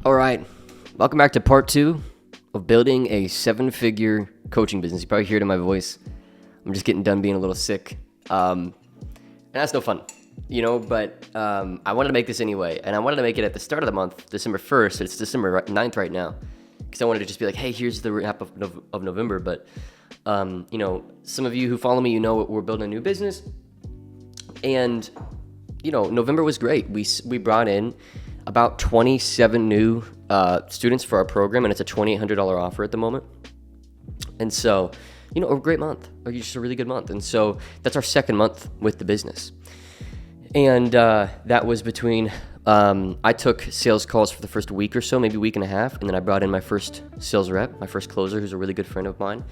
All right, welcome back to part 2 of building a 7-figure coaching business. You probably hear it in my voice. I'm just getting done being a little sick, and that's no fun, but I wanted to make this anyway, and I wanted to make it at the start of the month, December 1st. It's December 9th right now, because I wanted to just be like, hey, here's the wrap of November, but, some of you who follow me, we're building a new business, and, November was great. We brought in about 27 new students for our program, and it's a $2,800 offer at the moment. And so, a great month, just a really good month. And so that's our second month with the business. And that was between, I took sales calls for the first week or so, maybe week and a half, and then I brought in my first sales rep, my first closer, who's a really good friend of mine,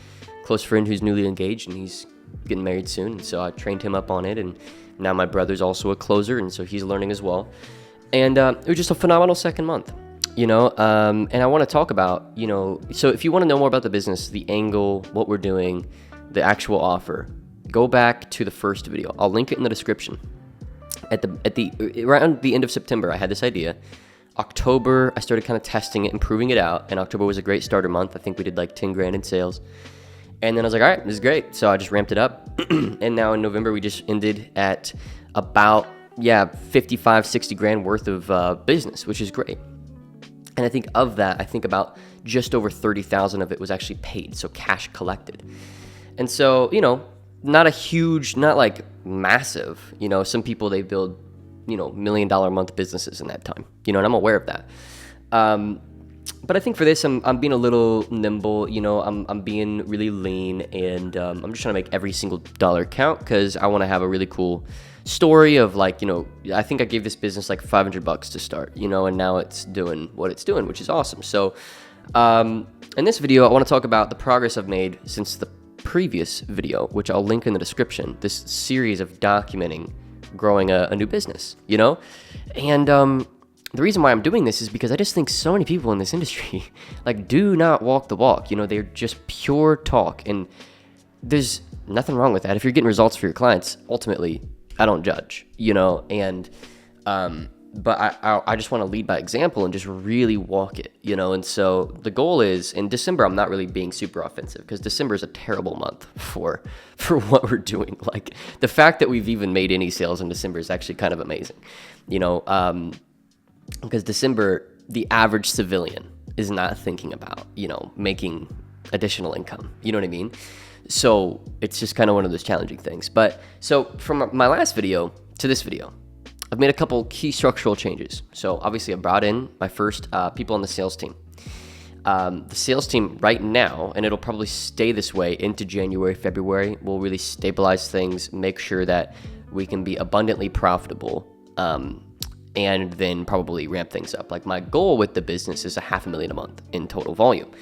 close friend who's newly engaged, and he's getting married soon. And so I trained him up on it, and now my brother's also a closer, and so he's learning as well. And it was just a phenomenal second month, and I want to talk about, so if you want to know more about the business, the angle, what we're doing, the actual offer, go back to the first video. I'll link it in the description. Around the end of September, I had this idea. October, I started kind of testing it and proving it out, and October was a great starter month. I think we did like 10 grand in sales. And then I was like, all right, this is great. So I just ramped it up. And now in November, we just ended at about 55, 60 grand worth of business, which is great. And I think of that, about just over 30,000 of it was actually paid, so cash collected. And so, not a huge, not like massive, some people, they build, $1 million a month businesses in that time, and I'm aware of that. But I think for this, I'm being a little nimble, I'm being really lean, and I'm just trying to make every single dollar count, because I want to have a really cool story of like, I think I gave this business like $500 to start, and now it's doing what it's doing, which is awesome. So in this video, I want to talk about the progress I've made since the previous video, which I'll link in the description, this series of documenting growing a new business, and the reason why I'm doing this is because I just think so many people in this industry like do not walk the walk. They're just pure talk, and there's nothing wrong with that. If you're getting results for your clients, ultimately, I don't judge, and but I just want to lead by example and just really walk it, and so the goal is, in December, I'm not really being super offensive, because December is a terrible month for what we're doing. Like, the fact that we've even made any sales in December is actually kind of amazing, because December, the average civilian is not thinking about, making additional income. You know what I mean? So it's just kind of one of those challenging things. But so from my last video to this video, I've made a couple key structural changes. So obviously I brought in my first people on the sales team. The sales team right now, and it'll probably stay this way into January, February, will really stabilize things, make sure that we can be abundantly profitable, and then probably ramp things up. Like, my goal with the business is $500,000 a month in total volume.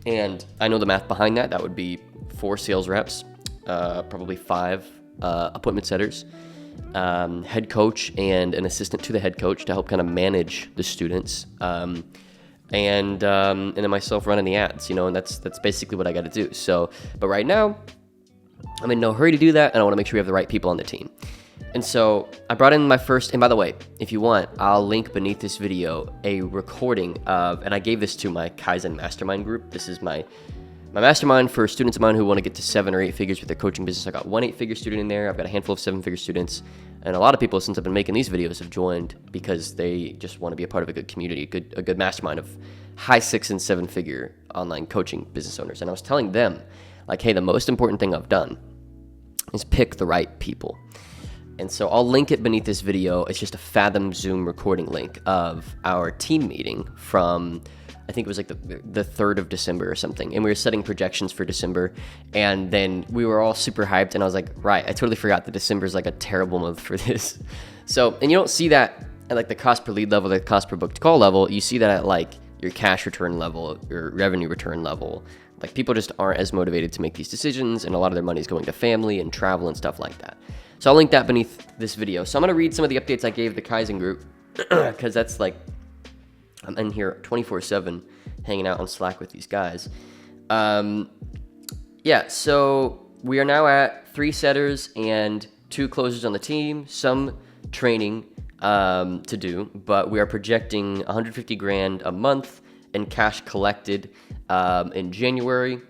And I know the math behind that. That would be 4 sales reps, probably 5 appointment setters, head coach, and an assistant to the head coach to help kind of manage the students, and then myself running the ads, and that's basically what I got to do. So, but right now, I'm in no hurry to do that, and I want to make sure we have the right people on the team. And so I brought in my first, and by the way, if you want, I'll link beneath this video a recording of, and I gave this to my Kaizen mastermind group. This is my mastermind for students of mine who want to get to 7 or 8 figures with their coaching business. I got one 8-figure student in there. I've got a handful of 7-figure students. And a lot of people, since I've been making these videos, have joined because they just want to be a part of a good community, a good mastermind of high 6 and 7-figure online coaching business owners. And I was telling them, like, hey, the most important thing I've done is pick the right people. And so I'll link it beneath this video. It's just a Fathom Zoom recording link of our team meeting from, I think it was like the 3rd of December or something. And we were setting projections for December. And then we were all super hyped. And I was like, right, I totally forgot that December is like a terrible month for this. So, and you don't see that at like the cost per lead level, the cost per booked call level. You see that at like your cash return level, your revenue return level. Like, people just aren't as motivated to make these decisions. And a lot of their money is going to family and travel and stuff like that. So I'll link that beneath this video. So I'm going to read some of the updates I gave the Kaizen group, because that's like, I'm in here 24/7 hanging out on Slack with these guys. So we are now at 3 setters and 2 closers on the team, some training, to do, but we are projecting 150 grand a month in cash collected in January.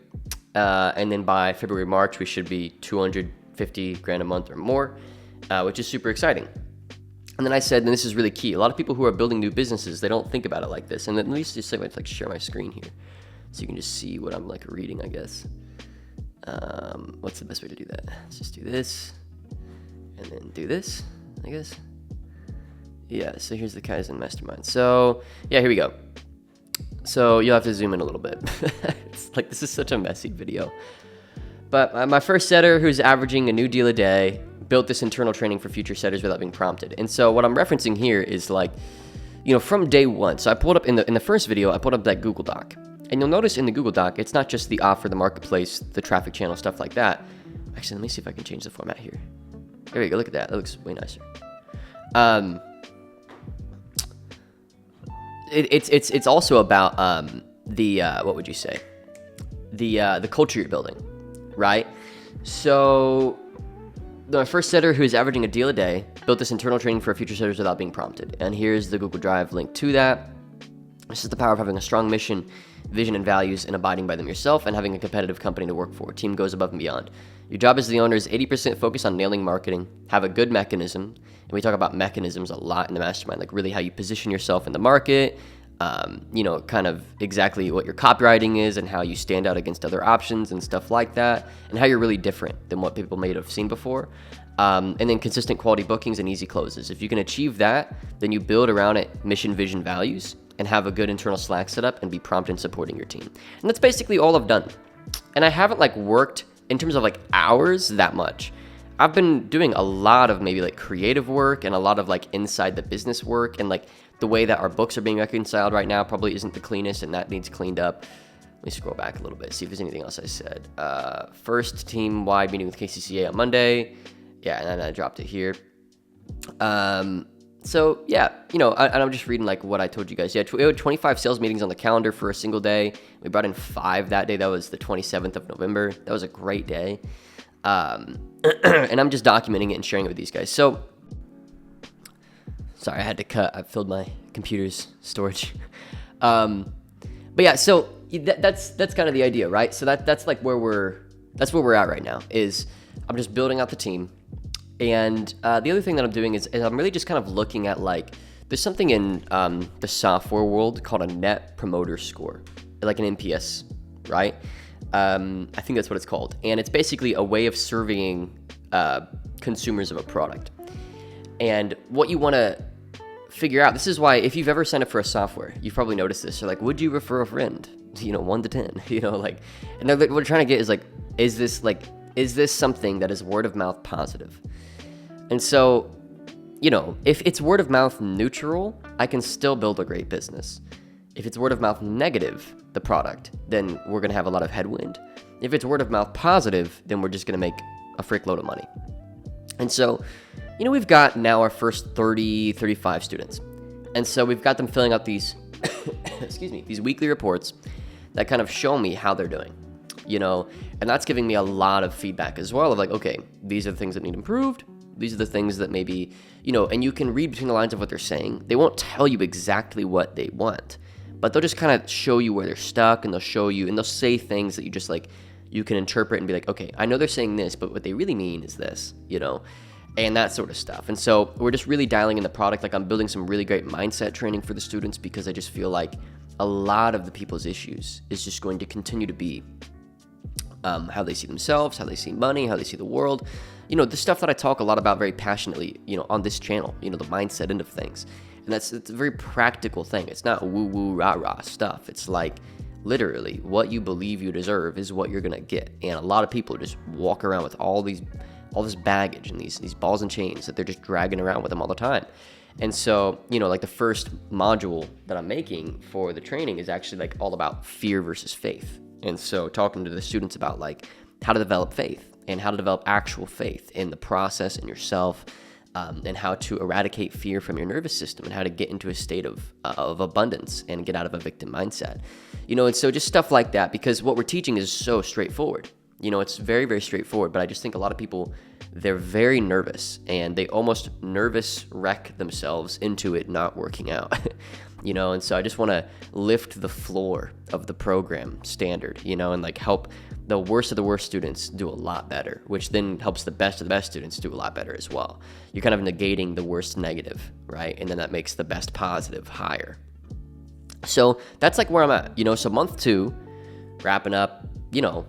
And then by February, March, we should be 250 grand a month or more, which is super exciting. And then I said, and this is really key, a lot of people who are building new businesses, they don't think about it like this. And then let me just like share my screen here so you can just see what I'm like reading, I guess. What's the best way to do that? Let's just do this and then do this, I guess. Yeah, so here's the Kaizen Mastermind. So yeah, here we go. So you'll have to zoom in a little bit. It's like, this is such a messy video. But my first setter, who's averaging a new deal a day, built this internal training for future setters without being prompted. And so what I'm referencing here is like, from day one. So I pulled up in the first video, I pulled up that Google Doc. And you'll notice in the Google Doc, it's not just the offer, the marketplace, the traffic channel, stuff like that. Actually, let me see if I can change the format here. There we go, look at that. That looks way nicer. It's also about what would you say? The culture you're building, right? So the first setter, who is averaging a deal a day, built this internal training for future setters without being prompted. And here's the Google Drive link to that. This is the power of having a strong mission, vision, and values, and abiding by them yourself, and having a competitive company to work for. Team goes above and beyond. Your job as the owner is 80% focused on nailing marketing, have a good mechanism, and we talk about mechanisms a lot in the mastermind, like really how you position yourself in the market, kind of exactly what your copywriting is and how you stand out against other options and stuff like that, and how you're really different than what people may have seen before. And then consistent quality bookings and easy closes. If you can achieve that, then you build around it mission, vision, values, and have a good internal Slack setup and be prompt in supporting your team. And that's basically all I've done. And I haven't worked in terms of hours that much. I've been doing a lot of maybe creative work and a lot of inside the business work, and the way that our books are being reconciled right now probably isn't the cleanest, and that needs cleaned up. Let me scroll back a little bit, see if there's anything else I said. First team-wide meeting with KCCA on Monday. Yeah, and then I dropped it here. So yeah, and I'm just reading what I told you guys. Yeah, we had 25 sales meetings on the calendar for a single day. We brought in 5 that day. That was the 27th of November. That was a great day. And I'm just documenting it and sharing it with these guys. So, sorry, I had to cut. I filled my computer's storage. But yeah, so that's kind of the idea, right? So that's where we're at right now. Is I'm just building out the team. And the other thing that I'm doing is I'm really just kind of looking at there's something in the software world called a Net Promoter Score, like an NPS, right? I think that's what it's called. And it's basically a way of surveying consumers of a product. And what you want to figure out, this is why if you've ever signed up for a software, you've probably noticed this. You're would you refer a friend? 1 to 10, and what we're trying to get is is this something that is word of mouth positive? And so, if it's word of mouth neutral, I can still build a great business. If it's word of mouth negative, the product, then we're going to have a lot of headwind. If it's word of mouth positive, then we're just going to make a freak load of money. And so, we've got now our first 35 students. And so we've got them filling out these, these weekly reports that kind of show me how they're doing. And that's giving me a lot of feedback as well of okay, these are the things that need improved. These are the things that maybe, and you can read between the lines of what they're saying. They won't tell you exactly what they want, but they'll just kind of show you where they're stuck, and they'll show you, and they'll say things that you just you can interpret and be okay, I know they're saying this, but what they really mean is this, and that sort of stuff. And so we're just really dialing in the product. I'm building some really great mindset training for the students, because I just feel a lot of the people's issues is just going to continue to be how they see themselves, how they see money, how they see the world. The stuff that I talk a lot about very passionately, on this channel, the mindset end of things. And it's a very practical thing. It's not woo-woo, rah-rah stuff. It's literally what you believe you deserve is what you're going to get. And a lot of people just walk around with all this baggage and these balls and chains that they're just dragging around with them all the time. And so, the first module that I'm making for the training is actually all about fear versus faith. And so talking to the students about how to develop faith and how to develop actual faith in the process and yourself, and how to eradicate fear from your nervous system, and how to get into a state of abundance and get out of a victim mindset. And so just stuff like that, because what we're teaching is so straightforward. You know, it's very, very straightforward, but I just think a lot of people, they're very nervous and they almost nervous wreck themselves into it not working out. You know, and so I just want to lift the floor of the program standard, you know, and like help the worst of the worst students do a lot better, which then helps the best of the best students do a lot better as well. You're kind of negating the worst negative, right? And then that makes the best positive higher. So that's like where I'm at, you know. So month 2, wrapping up, you know,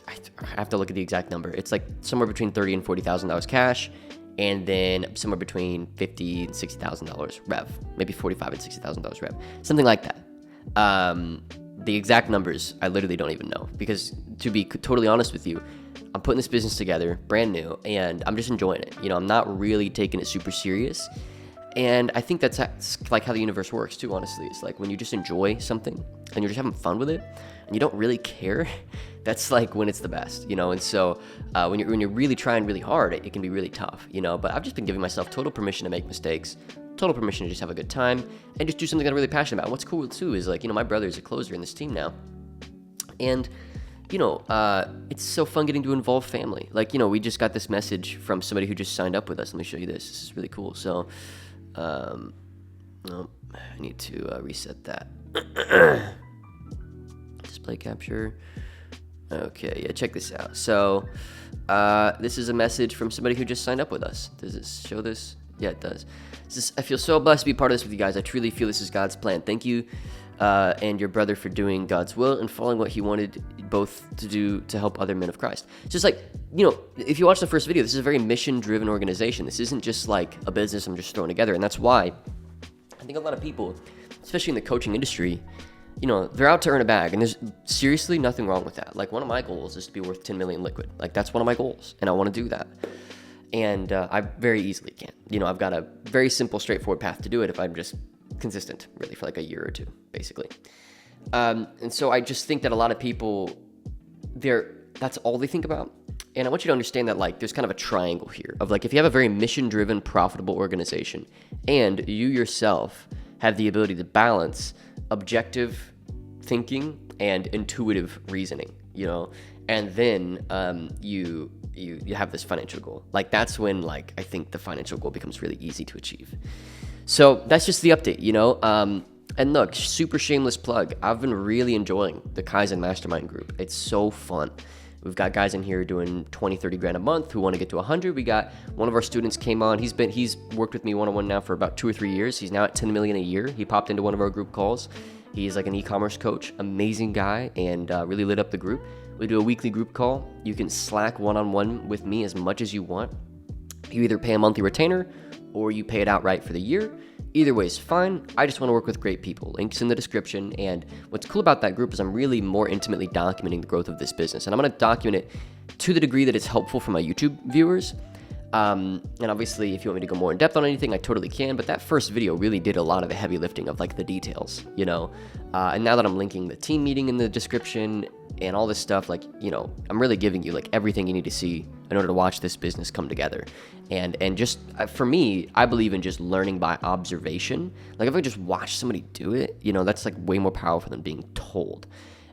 I have to look at the exact number. It's like somewhere between $30,000 and $40,000 cash, and then somewhere between $50,000 and $60,000 rev, maybe $45,000 and $60,000 rev, something like that. The exact numbers, I literally don't even know, because to be totally honest with you, I'm putting this business together, brand new, and I'm just enjoying it. You know, I'm not really taking it super serious. And I think that's like how the universe works too, honestly. It's like when you just enjoy something and you're just having fun with it and you don't really care, that's like when it's the best, you know? And so when you're really trying really hard, it can be really tough, you know? But I've just been giving myself total permission to make mistakes, total permission to just have a good time and just do something that I'm really passionate about. And what's cool too is like, you know, my brother is a closer in this team now. And you know, it's so fun getting to involve family. Like, you know, we just got this message from somebody who just signed up with us. Let me show you this. This is really cool. So, no, I need to reset that. Display capture. Okay, yeah, check this out. So, this is a message from somebody who just signed up with us. Does it show this? Yeah, it does. I feel so blessed to be part of this with you guys. I truly feel this is God's plan. Thank you, and your brother for doing God's will and following what he wanted both to do to help other men of Christ. It's just like, you know, if you watch the first video, this is a very mission-driven organization. This isn't just like a business I'm just throwing together. And that's why I think a lot of people, especially in the coaching industry, you know, they're out to earn a bag. And there's seriously nothing wrong with that. Like, one of my goals is to be worth 10 million liquid. Like, that's one of my goals. And I want to do that. And I very easily can. You know, I've got a very simple, straightforward path to do it if I'm just consistent, really, for like a year or two, basically. And so I just think that a lot of people, that's all they think about. And I want you to understand that, like, there's kind of a triangle here of like, if you have a very mission-driven, profitable organization and you yourself have the ability to balance objective thinking and intuitive reasoning, you know, and then you have this financial goal. Like, that's when, like, I think the financial goal becomes really easy to achieve. So that's just the update, you know. And look, super shameless plug. I've been really enjoying the Kaizen Mastermind group. It's so fun. We've got guys in here doing 20, 30 grand a month who want to get to 100. We got one of our students came on. He's worked with me one-on-one now for about 2 or 3 years. He's now at 10 million a year. He popped into one of our group calls. He's like an e-commerce coach, amazing guy, and really lit up the group. We do a weekly group call. You can Slack one-on-one with me as much as you want. You either pay a monthly retainer or you pay it outright for the year. Either way is fine. I just want to work with great people. Links in the description. And what's cool about that group is I'm really more intimately documenting the growth of this business. And I'm going to document it to the degree that it's helpful for my YouTube viewers. And obviously, if you want me to go more in depth on anything, I totally can. But that first video really did a lot of the heavy lifting of like the details, you know. And now that I'm linking the team meeting in the description and all this stuff, like, you know, I'm really giving you like everything you need to see in order to watch this business come together. And just for me, I believe in just learning by observation. Like, if I just watch somebody do it, you know, that's like way more powerful than being told.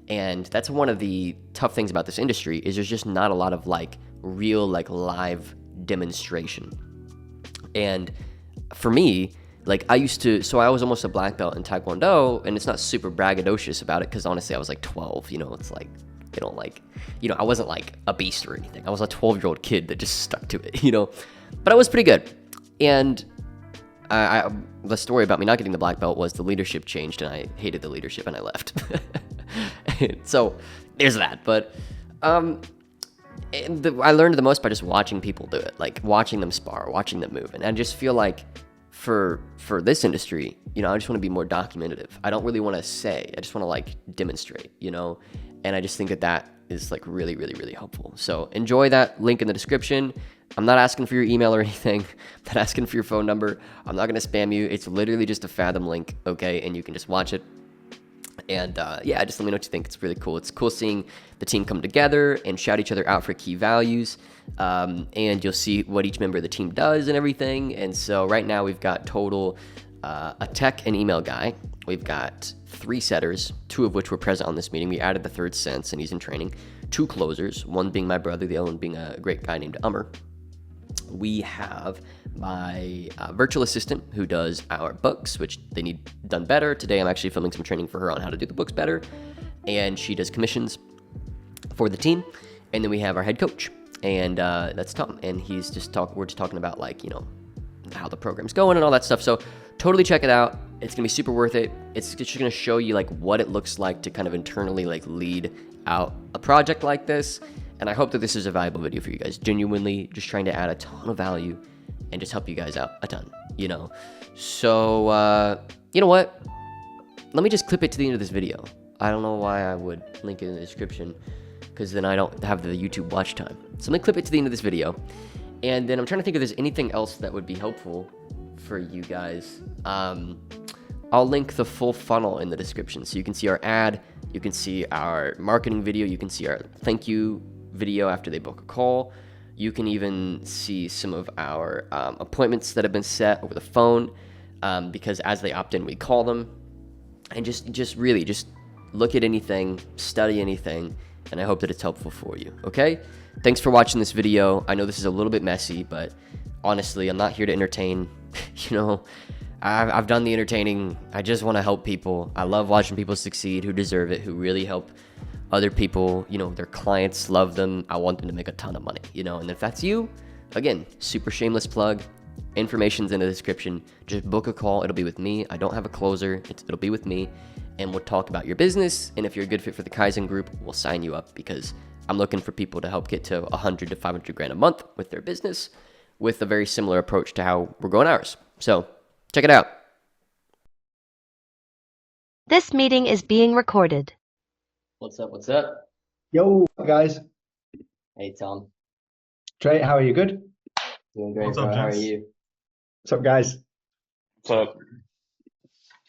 And that's one of the tough things about this industry is there's just not a lot of like real like live demonstration. And for me, like, I was almost a black belt in Taekwondo, and it's not super braggadocious about it because honestly I was like 12, you know. It's like, you know, like, you know, I wasn't like a beast or anything. I was a 12-year-old kid that just stuck to it, you know. But I was pretty good. And the story about me not getting the black belt was the leadership changed and I hated the leadership and I left. So there's that. But I learned the most by just watching people do it, like watching them spar, watching them move. And I just feel like for this industry, you know, I just want to be more documentative. I don't really want to say, I just want to like demonstrate, you know. And I just think that is like really, really, really helpful. So enjoy that link in the description. I'm not asking for your email or anything. I'm not asking for your phone number. I'm not going to spam you. It's literally just a Fathom link, okay? And you can just watch it. And yeah, just let me know what you think. It's really cool. It's cool seeing the team come together and shout each other out for key values. And you'll see what each member of the team does and everything. And so right now we've got total a tech and email guy. We've got 3 setters, 2 of which were present on this meeting. We added the third since, and he's in training. 2 closers, one being my brother, the other one being a great guy named Ummer. We have my virtual assistant who does our books, which they need done better. Today I'm actually filming some training for her on how to do the books better. And she does commissions for the team. And then we have our head coach, and that's Tom. And he's just we're just talking about, like, you know, how the program's going and all that stuff. So totally check it out. It's gonna be super worth it. It's just gonna show you like what it looks like to kind of internally like lead out a project like this. And I hope that this is a valuable video for you guys. Genuinely just trying to add a ton of value and just help you guys out a ton, you know. So you know what? Let me just clip it to the end of this video. I don't know why I would link it in the description, because then I don't have the YouTube watch time. So let me clip it to the end of this video. And then I'm trying to think if there's anything else that would be helpful for you guys. I'll link the full funnel in the description, so you can see our ad, you can see our marketing video, you can see our thank you video after they book a call. You can even see some of our appointments that have been set over the phone, because as they opt in, we call them. And just really look at anything, study anything, and I hope that it's helpful for you, okay? Thanks for watching this video. I know this is a little bit messy, but honestly, I'm not here to entertain. You know, I've done the entertaining. I just want to help people. I love watching people succeed who deserve it, who really help other people. You know, their clients love them. I want them to make a ton of money, you know, and if that's you, again, super shameless plug. Information's in the description. Just book a call. It'll be with me. I don't have a closer. It'll be with me, and we'll talk about your business. And if you're a good fit for the Kaizen group, we'll sign you up, because I'm looking for people to help get to 100 to 500 grand a month with their business, with a very similar approach to how we're growing ours. So check it out. This meeting is being recorded. What's up? What's up? Yo, guys. Hey, Tom. Trey, how are you? Good? Doing great, What's bro. up, How are gents? you? What's up, guys? What's up?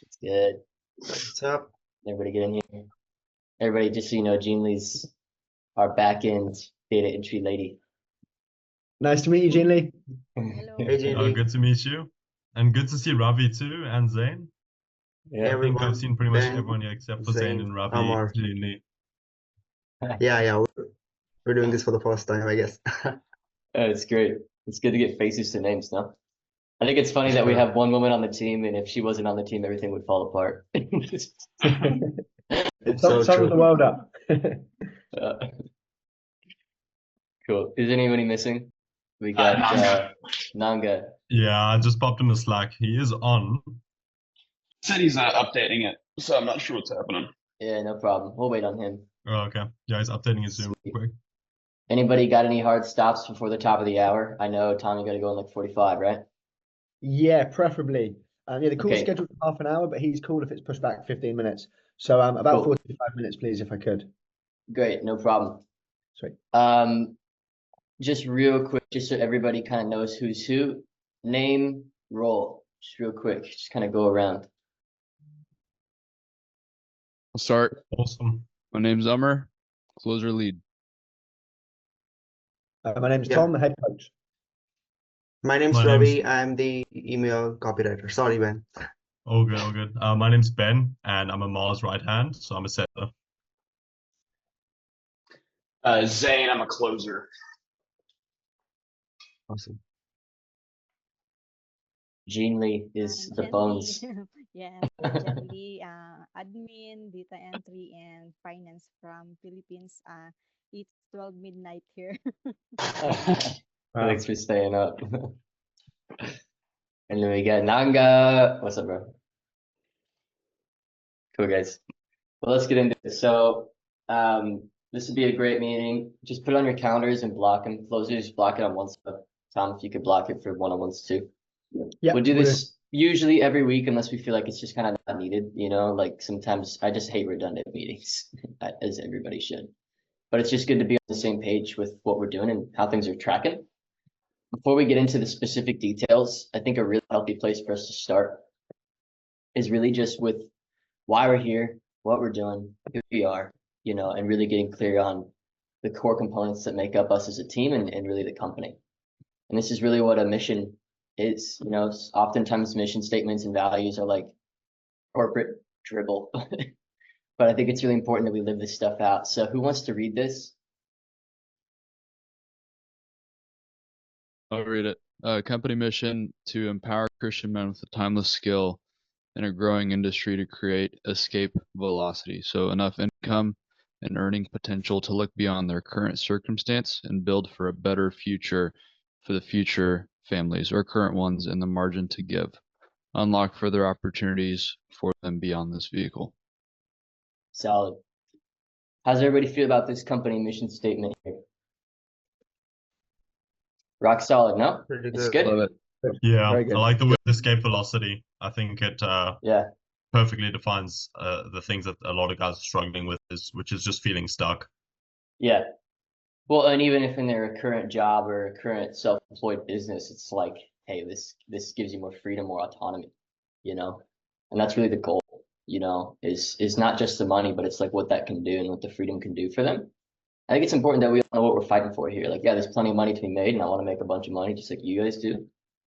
It's good. What's up? Everybody get in here. Everybody, just so you know, Jean Lee's our back-end data entry lady. Nice to meet you, Jean Lee. Hello. Hey, JD. Good to meet you. And good to see Ravi too, and Zain. Yeah. I think I've seen pretty much Ben, everyone here except for Zain Zain, and Ravi. Amar. Clearly. Yeah, we're doing this for the first time, I guess. It's great. It's good to get faces to names, no? I think it's funny that we have one woman on the team, and if she wasn't on the team, everything would fall apart. It's so Sum true. the world up. Uh, cool. Is anybody missing? We got Nanga. Yeah, I just popped in the Slack. He is on. Said he's updating it, so I'm not sure what's happening. Yeah, no problem. We'll wait on him. Oh, okay. Yeah, he's updating his Zoom real quick. Anybody got any hard stops before the top of the hour? I know, Tom, you got to go in like 45, right? Yeah, preferably. Yeah, the call's Okay. scheduled for half an hour, but he's cool if it's pushed back 15 minutes. So about Cool. 45 minutes, please, if I could. Great, no problem. Sweet. Just real quick, just so everybody kind of knows who's who. Name, role. Just real quick, just kind of go around. I'll start. Awesome. My name's Ummer, closer lead. My name's Yeah. Tom, the head coach. My name's My Ravi. I'm the email copywriter. Sorry, Ben. All good, all good. My name's Ben, and I'm a Mars right hand, so I'm a setter. Zane, I'm a closer. Awesome. Jean Lee is the Jen bones. Lee. Yeah, Jen Lee, admin, data entry, and finance from Philippines. It's 12 midnight here. Thanks for staying up. And then we got Nanga. What's up, bro? Cool, guys. Well, let's get into it. So, this would be a great meeting. Just put it on your calendars and block them. Closers, block it on one side. Tom, if you could block it for one-on-ones too. Yeah, We'll do this usually every week unless we feel like it's just kind of not needed, you know, like sometimes I just hate redundant meetings, as everybody should. But it's just good to be on the same page with what we're doing and how things are tracking. Before we get into the specific details, I think a really healthy place for us to start is really just with why we're here, what we're doing, who we are, you know, and really getting clear on the core components that make up us as a team and really the company. And this is really what a mission is, oftentimes mission statements and values are like corporate dribble. But I think it's really important that we live this stuff out. So who wants to read this? I'll read it. Company mission to empower Christian men with a timeless skill in a growing industry to create escape velocity. So enough income and earning potential to look beyond their current circumstance and build for a better future for the future families or current ones, and the margin to give. Unlock further opportunities for them beyond this vehicle. Solid. How's everybody feel about this company mission statement here? Rock solid, no? Pretty It's good. good. Love it. Yeah, Very good. I like the word escape velocity. I think it Yeah. perfectly defines the things that a lot of guys are struggling with, which is just feeling stuck. Yeah. Well, and even if in their current job or current self-employed business, it's like, hey, this gives you more freedom, more autonomy, and that's really the goal, is not just the money, but it's like what that can do and what the freedom can do for them. I think it's important that we all know what we're fighting for here. Like, yeah, there's plenty of money to be made, and I want to make a bunch of money just like you guys do.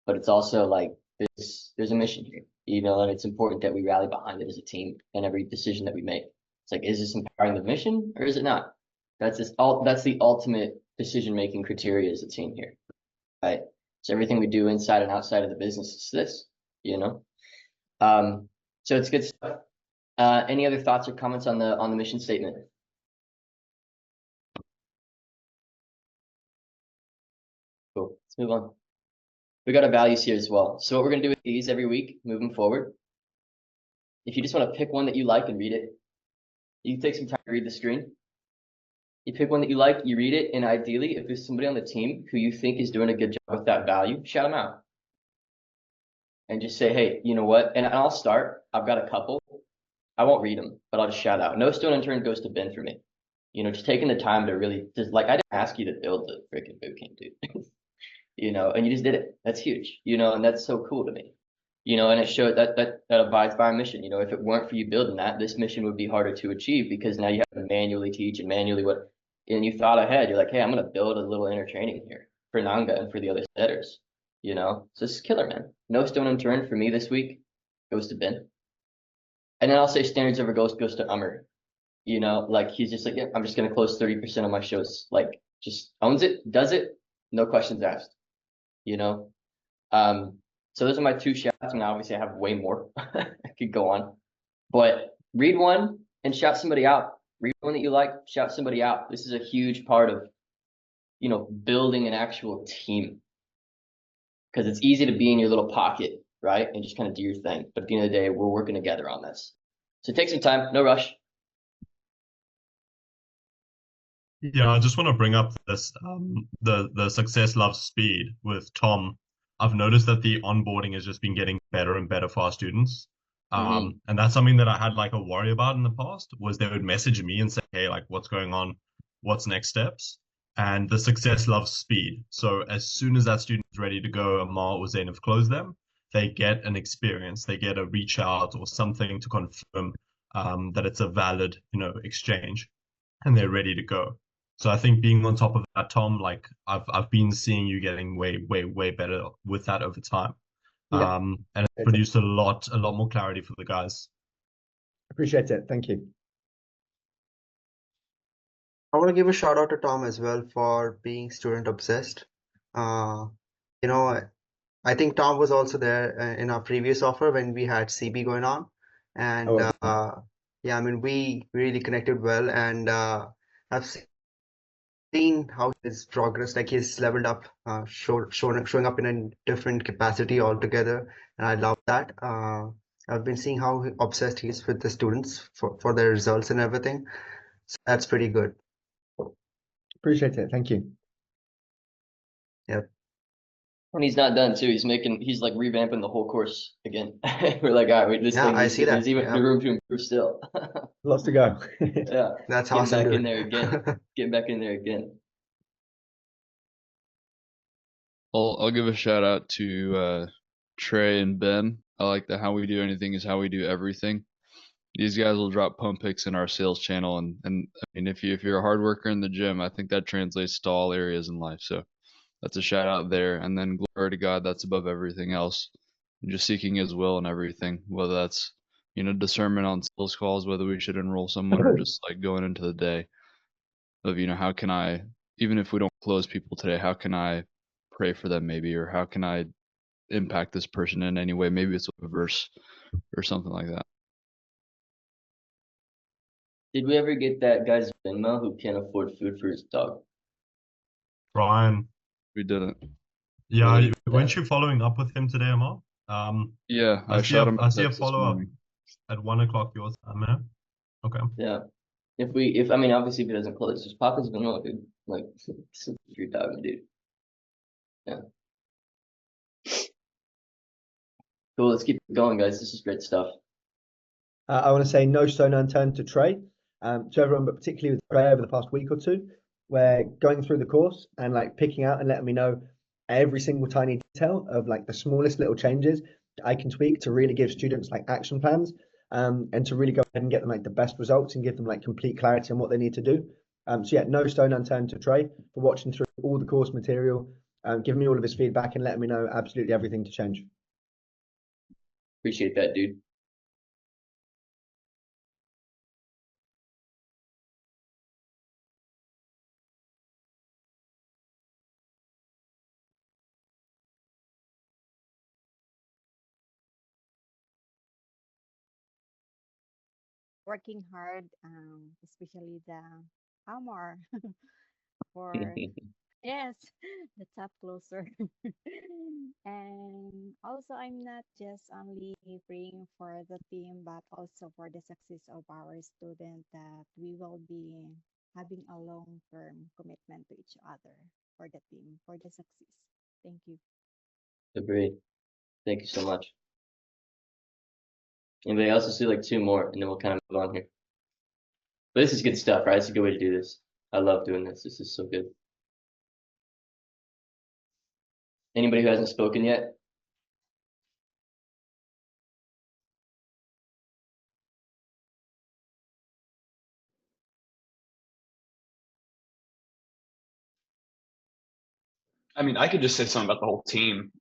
But it's also like there's a mission here, and it's important that we rally behind it as a team and every decision that we make. It's like, is this empowering the mission or is it not? That's the ultimate decision-making criteria as a team here, right? So everything we do inside and outside of the business is this, So it's good stuff. Any other thoughts or comments on the mission statement? Cool. Let's move on. We got our values here as well. So what we're gonna do with these every week moving forward, if you just want to pick one that you like and read it, you can take some time to read the screen. You pick one that you like, you read it, and ideally, if there's somebody on the team who you think is doing a good job with that value, shout them out. And just say, hey, you know what? And I'll start. I've got a couple. I won't read them, but I'll just shout out. No stone unturned goes to Ben for me. Just taking the time to really I didn't ask you to build the freaking boot camp, dude. And you just did it. That's huge, and that's so cool to me. And it showed that abides by our mission. If it weren't for you building that, this mission would be harder to achieve because now you have to manually teach and manually and you thought ahead. You're like, hey, I'm going to build a little inner training here for Nanga and for the other setters, So this is killer, man. No stone unturned for me this week goes to Ben. And then I'll say standards over goes to Ummer. Like he's just like, yeah, I'm just going to close 30% of my shows. Like just owns it, does it, no questions asked, So those are my two shouts. I mean, obviously I have way more. I could go on, but read one and shout somebody out. Read one that you like, shout somebody out. This is a huge part of, building an actual team, because it's easy to be in your little pocket, right? And just kind of do your thing. But at the end of the day, we're working together on this. So take some time, no rush. Yeah, I just want to bring up this the success loves speed with Tom. I've noticed that the onboarding has just been getting better and better for our students. And that's something that I had like a worry about in the past, was they would message me and say, hey, like what's going on? What's next steps? And the success loves speed. So as soon as that student is ready to go, Amar or Zain have closed them, they get an experience, they get a reach out or something to confirm that it's a valid, exchange, and they're ready to go. So I think being on top of that, Tom, like I've been seeing you getting way, way, way better with that over time. Yeah. And it's produced a lot more clarity for the guys. Appreciate it. Thank you. I want to give a shout out to Tom as well for being student obsessed. I think Tom was also there in our previous offer when we had CB going on, and yeah, I mean we really connected well, and I've seen how his progress, like he's leveled up, showing up in a different capacity altogether, and I love that. I've been seeing how obsessed he is with the students for their results and everything. So that's pretty good. Appreciate it. Thank you. Yeah. And he's not done too. He's like revamping the whole course again. We're like, all right, this Yeah, thing, I see that. there's even Yeah. room to improve still. Lots to go. Yeah. That's Getting awesome, back in dude. there again. Getting back in there again. I'll give a shout out to Trey and Ben. I like that how we do anything is how we do everything. These guys will drop pump picks in our sales channel, and I mean if you're a hard worker in the gym, I think that translates to all areas in life. So that's a shout out there. And then glory to God, that's above everything else. And just seeking His will and everything, whether that's, discernment on sales calls, whether we should enroll someone, or just like going into the day of, how can I, even if we don't close people today, how can I pray for them maybe, or how can I impact this person in any way? Maybe it's a verse or something like that. Did we ever get that guy's Venmo who can't afford food for his dog? Brian, We didn't. yeah, Really? weren't you following up with him today, Amar? Yeah, I see shot him I see a text this follow up morning. at 1 o'clock your time, man. Okay. Yeah. If I mean, obviously, if it doesn't close, just pop his Venmo, dude. Like, if you're dog, dude. Yeah. Cool. Let's keep it going, guys. This is great stuff. I want to say no stone unturned to Trey, to everyone, but particularly with Trey over the past week or two, where going through the course and like picking out and letting me know every single tiny detail of like the smallest little changes I can tweak to really give students like action plans, and to really go ahead and get them like the best results and give them like complete clarity on what they need to do. So yeah, no stone unturned to Trey for watching through all the course material, giving me all of his feedback and letting me know absolutely everything to change. Appreciate that, dude. Working hard, especially the Amor for yes, the top closer. And also, I'm not just only praying for the team, but also for the success of our student, that we will be having a long-term commitment to each other for the team, for the success. Thank you. Agreed. Thank you so much. Anybody else? Let's do like two more, and then we'll kind of move on here. But this is good stuff, right? It's a good way to do this. I love doing this. This is so good. Anybody who hasn't spoken yet? I mean, I could just say something about the whole team.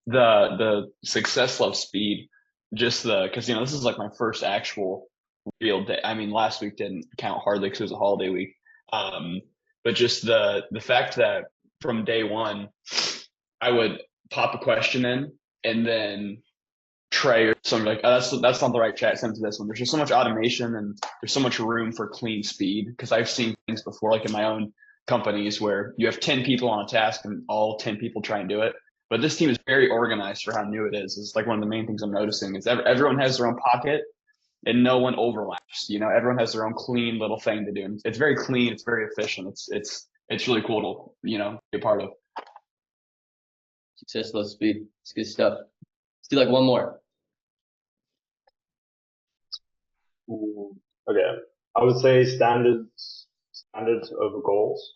The success loves speed. Just because this is like my first actual real day. I mean, last week didn't count hardly because it was a holiday week. But just the fact that from day one, I would pop a question in, and then Trey or something like, oh, that's not the right chat, send to this one. There's just so much automation and there's so much room for clean speed, because I've seen things before, like in my own companies, where you have 10 people on a task and all 10 people try and do it. But this team is very organized for how new it is. It's like one of the main things I'm noticing is everyone has their own pocket and no one overlaps. Everyone has their own clean little thing to do. And it's very clean. It's very efficient. It's really cool to, be a part of. Success loves speed. It's good stuff. Let's do like one more. Okay, I would say standards over goals.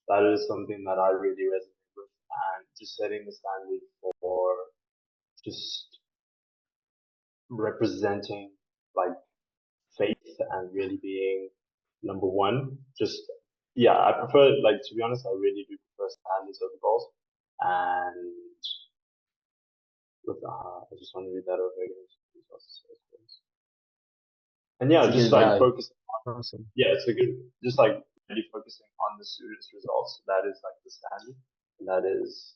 That is something that I really resonate with, and just setting the standard for just representing like faith and really being number one. I prefer, like, to be honest, I really do prefer standards over goals. And I just want to read that over again. And yeah, just like focus. Awesome. Yeah, it's a good, just like really focusing on the students' results. That is like the standard. And that is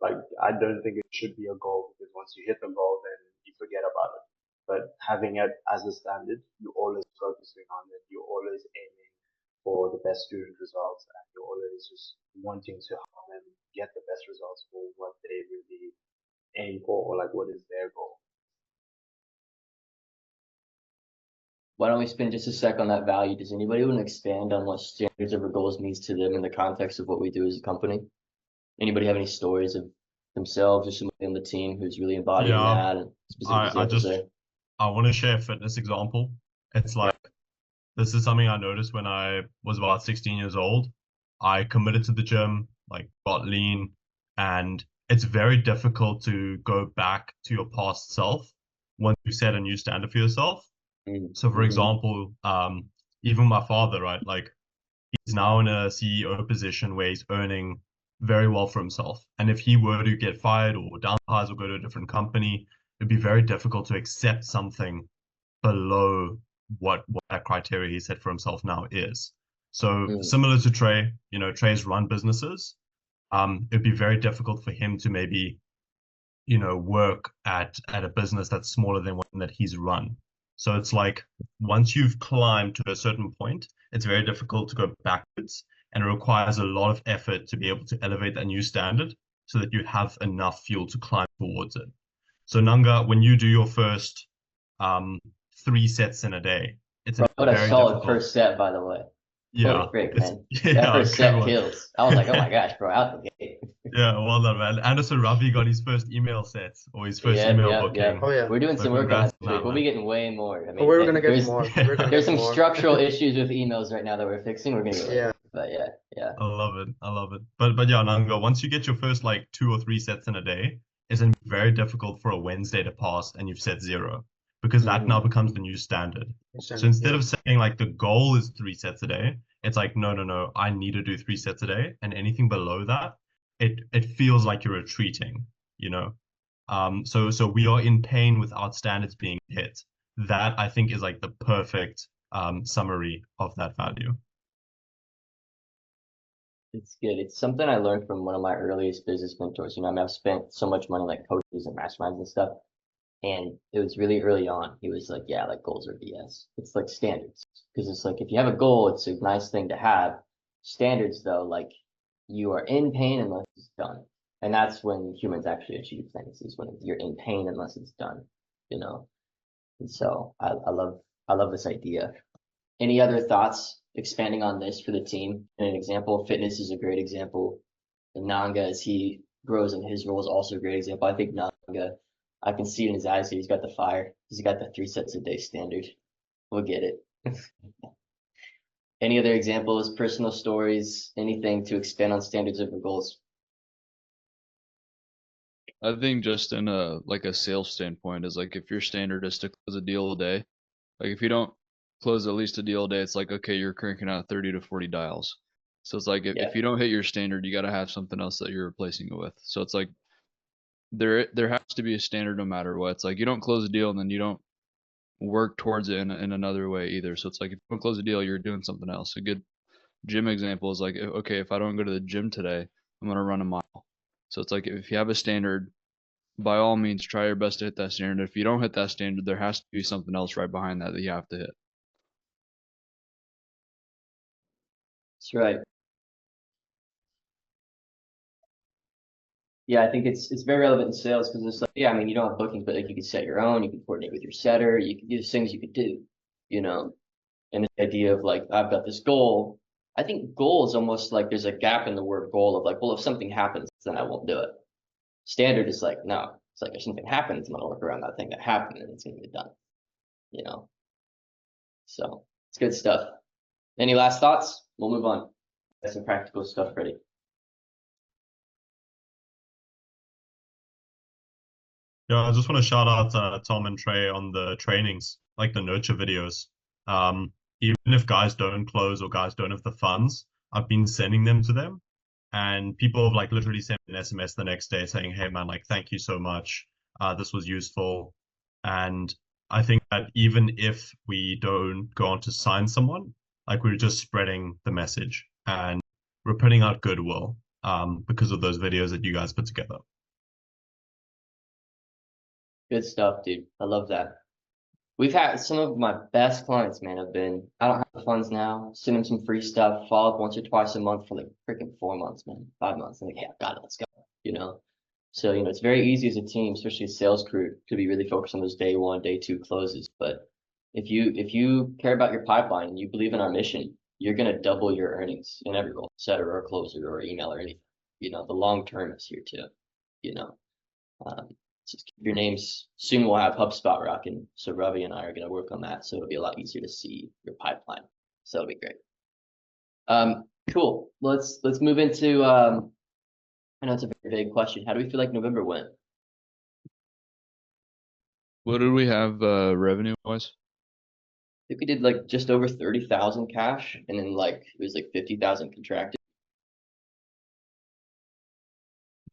like, I don't think it should be a goal, because once you hit the goal, then you forget about it. But having it as a standard, you're always focusing on it. You're always aiming for the best student results, and you're always just wanting to help them get the best results for what they really aim for, or like what is their goal. Why don't we spend just a sec on that value? Does anybody want to expand on what standards over goals means to them in the context of what we do as a company? Anybody have any stories of themselves or somebody on the team who's really embodying that, and specific examples there? I want to share a fitness example. It's like, this is something I noticed when I was about 16 years old. I committed to the gym, like got lean, and it's very difficult to go back to your past self once you set a new standard for yourself. So for example, even my father, right? Like, he's now in a CEO position where he's earning very well for himself. And if he were to get fired or downsize or go to a different company, it'd be very difficult to accept something below what that criteria he set for himself now is. So similar to Trey, Trey's run businesses. It'd be very difficult for him to maybe, work at a business that's smaller than one that he's run. So it's like once you've climbed to a certain point, it's very difficult to go backwards, and it requires a lot of effort to be able to elevate that new standard so that you have enough fuel to climb towards it. So Nanga, when you do your first 3 sets in a day, it's Bro, what a very solid difficult. first set, by the way. Yeah, Holy frick, man. yeah, That first good set one. kills. I was like, oh my gosh, bro, out the gate. Yeah, well done, man. Anderson Ravi got his first email set or his first email booking. Oh yeah. We're doing So some work on congrats that this on week. that, We'll man. be getting way more. I mean, We're gonna get there's, more. We're gonna there's get some more. structural issues with emails right now that we're fixing. We're gonna get Yeah. But yeah. I love it. I love it. But yeah, Nanga, once you get your first like 2 or 3 sets in a day, it's gonna be very difficult for a Wednesday to pass and you've set 0 because that now becomes the new standard. So instead of saying like the goal is 3 sets a day, it's like no, I need to do 3 sets a day, and anything below that, it feels like you're retreating, So we are in pain without standards being hit. That I think is like the perfect summary of that value. It's good. It's something I learned from one of my earliest business mentors. I mean, I've spent so much money like coaches and masterminds and stuff. And it was really early on. He was like, yeah, like goals are BS. It's like standards. Because it's like if you have a goal, it's a nice thing to have. Standards, though, like you are in pain unless it's done. And that's when humans actually achieve things, is when you're in pain unless it's done, And so I love this idea. Any other thoughts expanding on this for the team? And an example, fitness is a great example. And Nanga, as he grows in his role, is also a great example. I think Nanga, I can see it in his eyes that he's got the fire. He's got the 3 sets a day standard. We'll get it. Any other examples, personal stories, anything to expand on standards over goals? I think just in a sales standpoint is like if your standard is to close a deal a day, like if you don't close at least a deal a day, it's like okay, you're cranking out 30 to 40 dials. So it's like if you don't hit your standard, you got to have something else that you're replacing it with. So it's like there has to be a standard no matter what. It's like you don't close a deal and then you don't work towards it in another way either. So it's like if you don't close a deal, you're doing something else. A good gym example is like, okay, if I don't go to the gym today, I'm gonna run a mile. So it's like if you have a standard, by all means try your best to hit that standard. If you don't hit that standard, there has to be something else right behind that you have to hit. That's right. Yeah, I think it's very relevant in sales because it's like, I mean, you don't have bookings, but like you can set your own, you can coordinate with your setter, you can do things you could do, And the idea of like, I've got this goal. I think goal is almost like there's a gap in the word goal of like, well, if something happens, then I won't do it. Standard is like, no, it's like if something happens, I'm gonna work around that thing that happened and it's gonna get done. So it's good stuff. Any last thoughts? We'll move on. Got some practical stuff ready. Yeah, I just want to shout out Tom and Trey on the trainings, like the nurture videos. Even if guys don't close or guys don't have the funds, I've been sending them to them, and people have like literally sent me an SMS the next day saying, "Hey man, like thank you so much. This was useful." And I think that even if we don't go on to sign someone, like we're just spreading the message and we're putting out goodwill because of those videos that you guys put together. Good stuff, dude. I love that. We've had some of my best clients, man, have been, I don't have the funds now, send them some free stuff, follow up once or twice a month for like freaking 4 months, man, 5 months. I'm like, yeah, got it, let's go, So, it's very easy as a team, especially a sales crew, to be really focused on those day 1, day 2 closes. But if you care about your pipeline and you believe in our mission, you're going to double your earnings in every role, setter or closer or email or anything. The long term is here too, just keep your names. Soon we'll have HubSpot rocking. So Ravi and I are going to work on that. So it'll be a lot easier to see your pipeline. So it'll be great. Cool. Let's move into, I know it's a very big question. How do we feel like November went? What did we have revenue wise? I think we did like just over 30,000 cash and then like, it was like 50,000 contracted.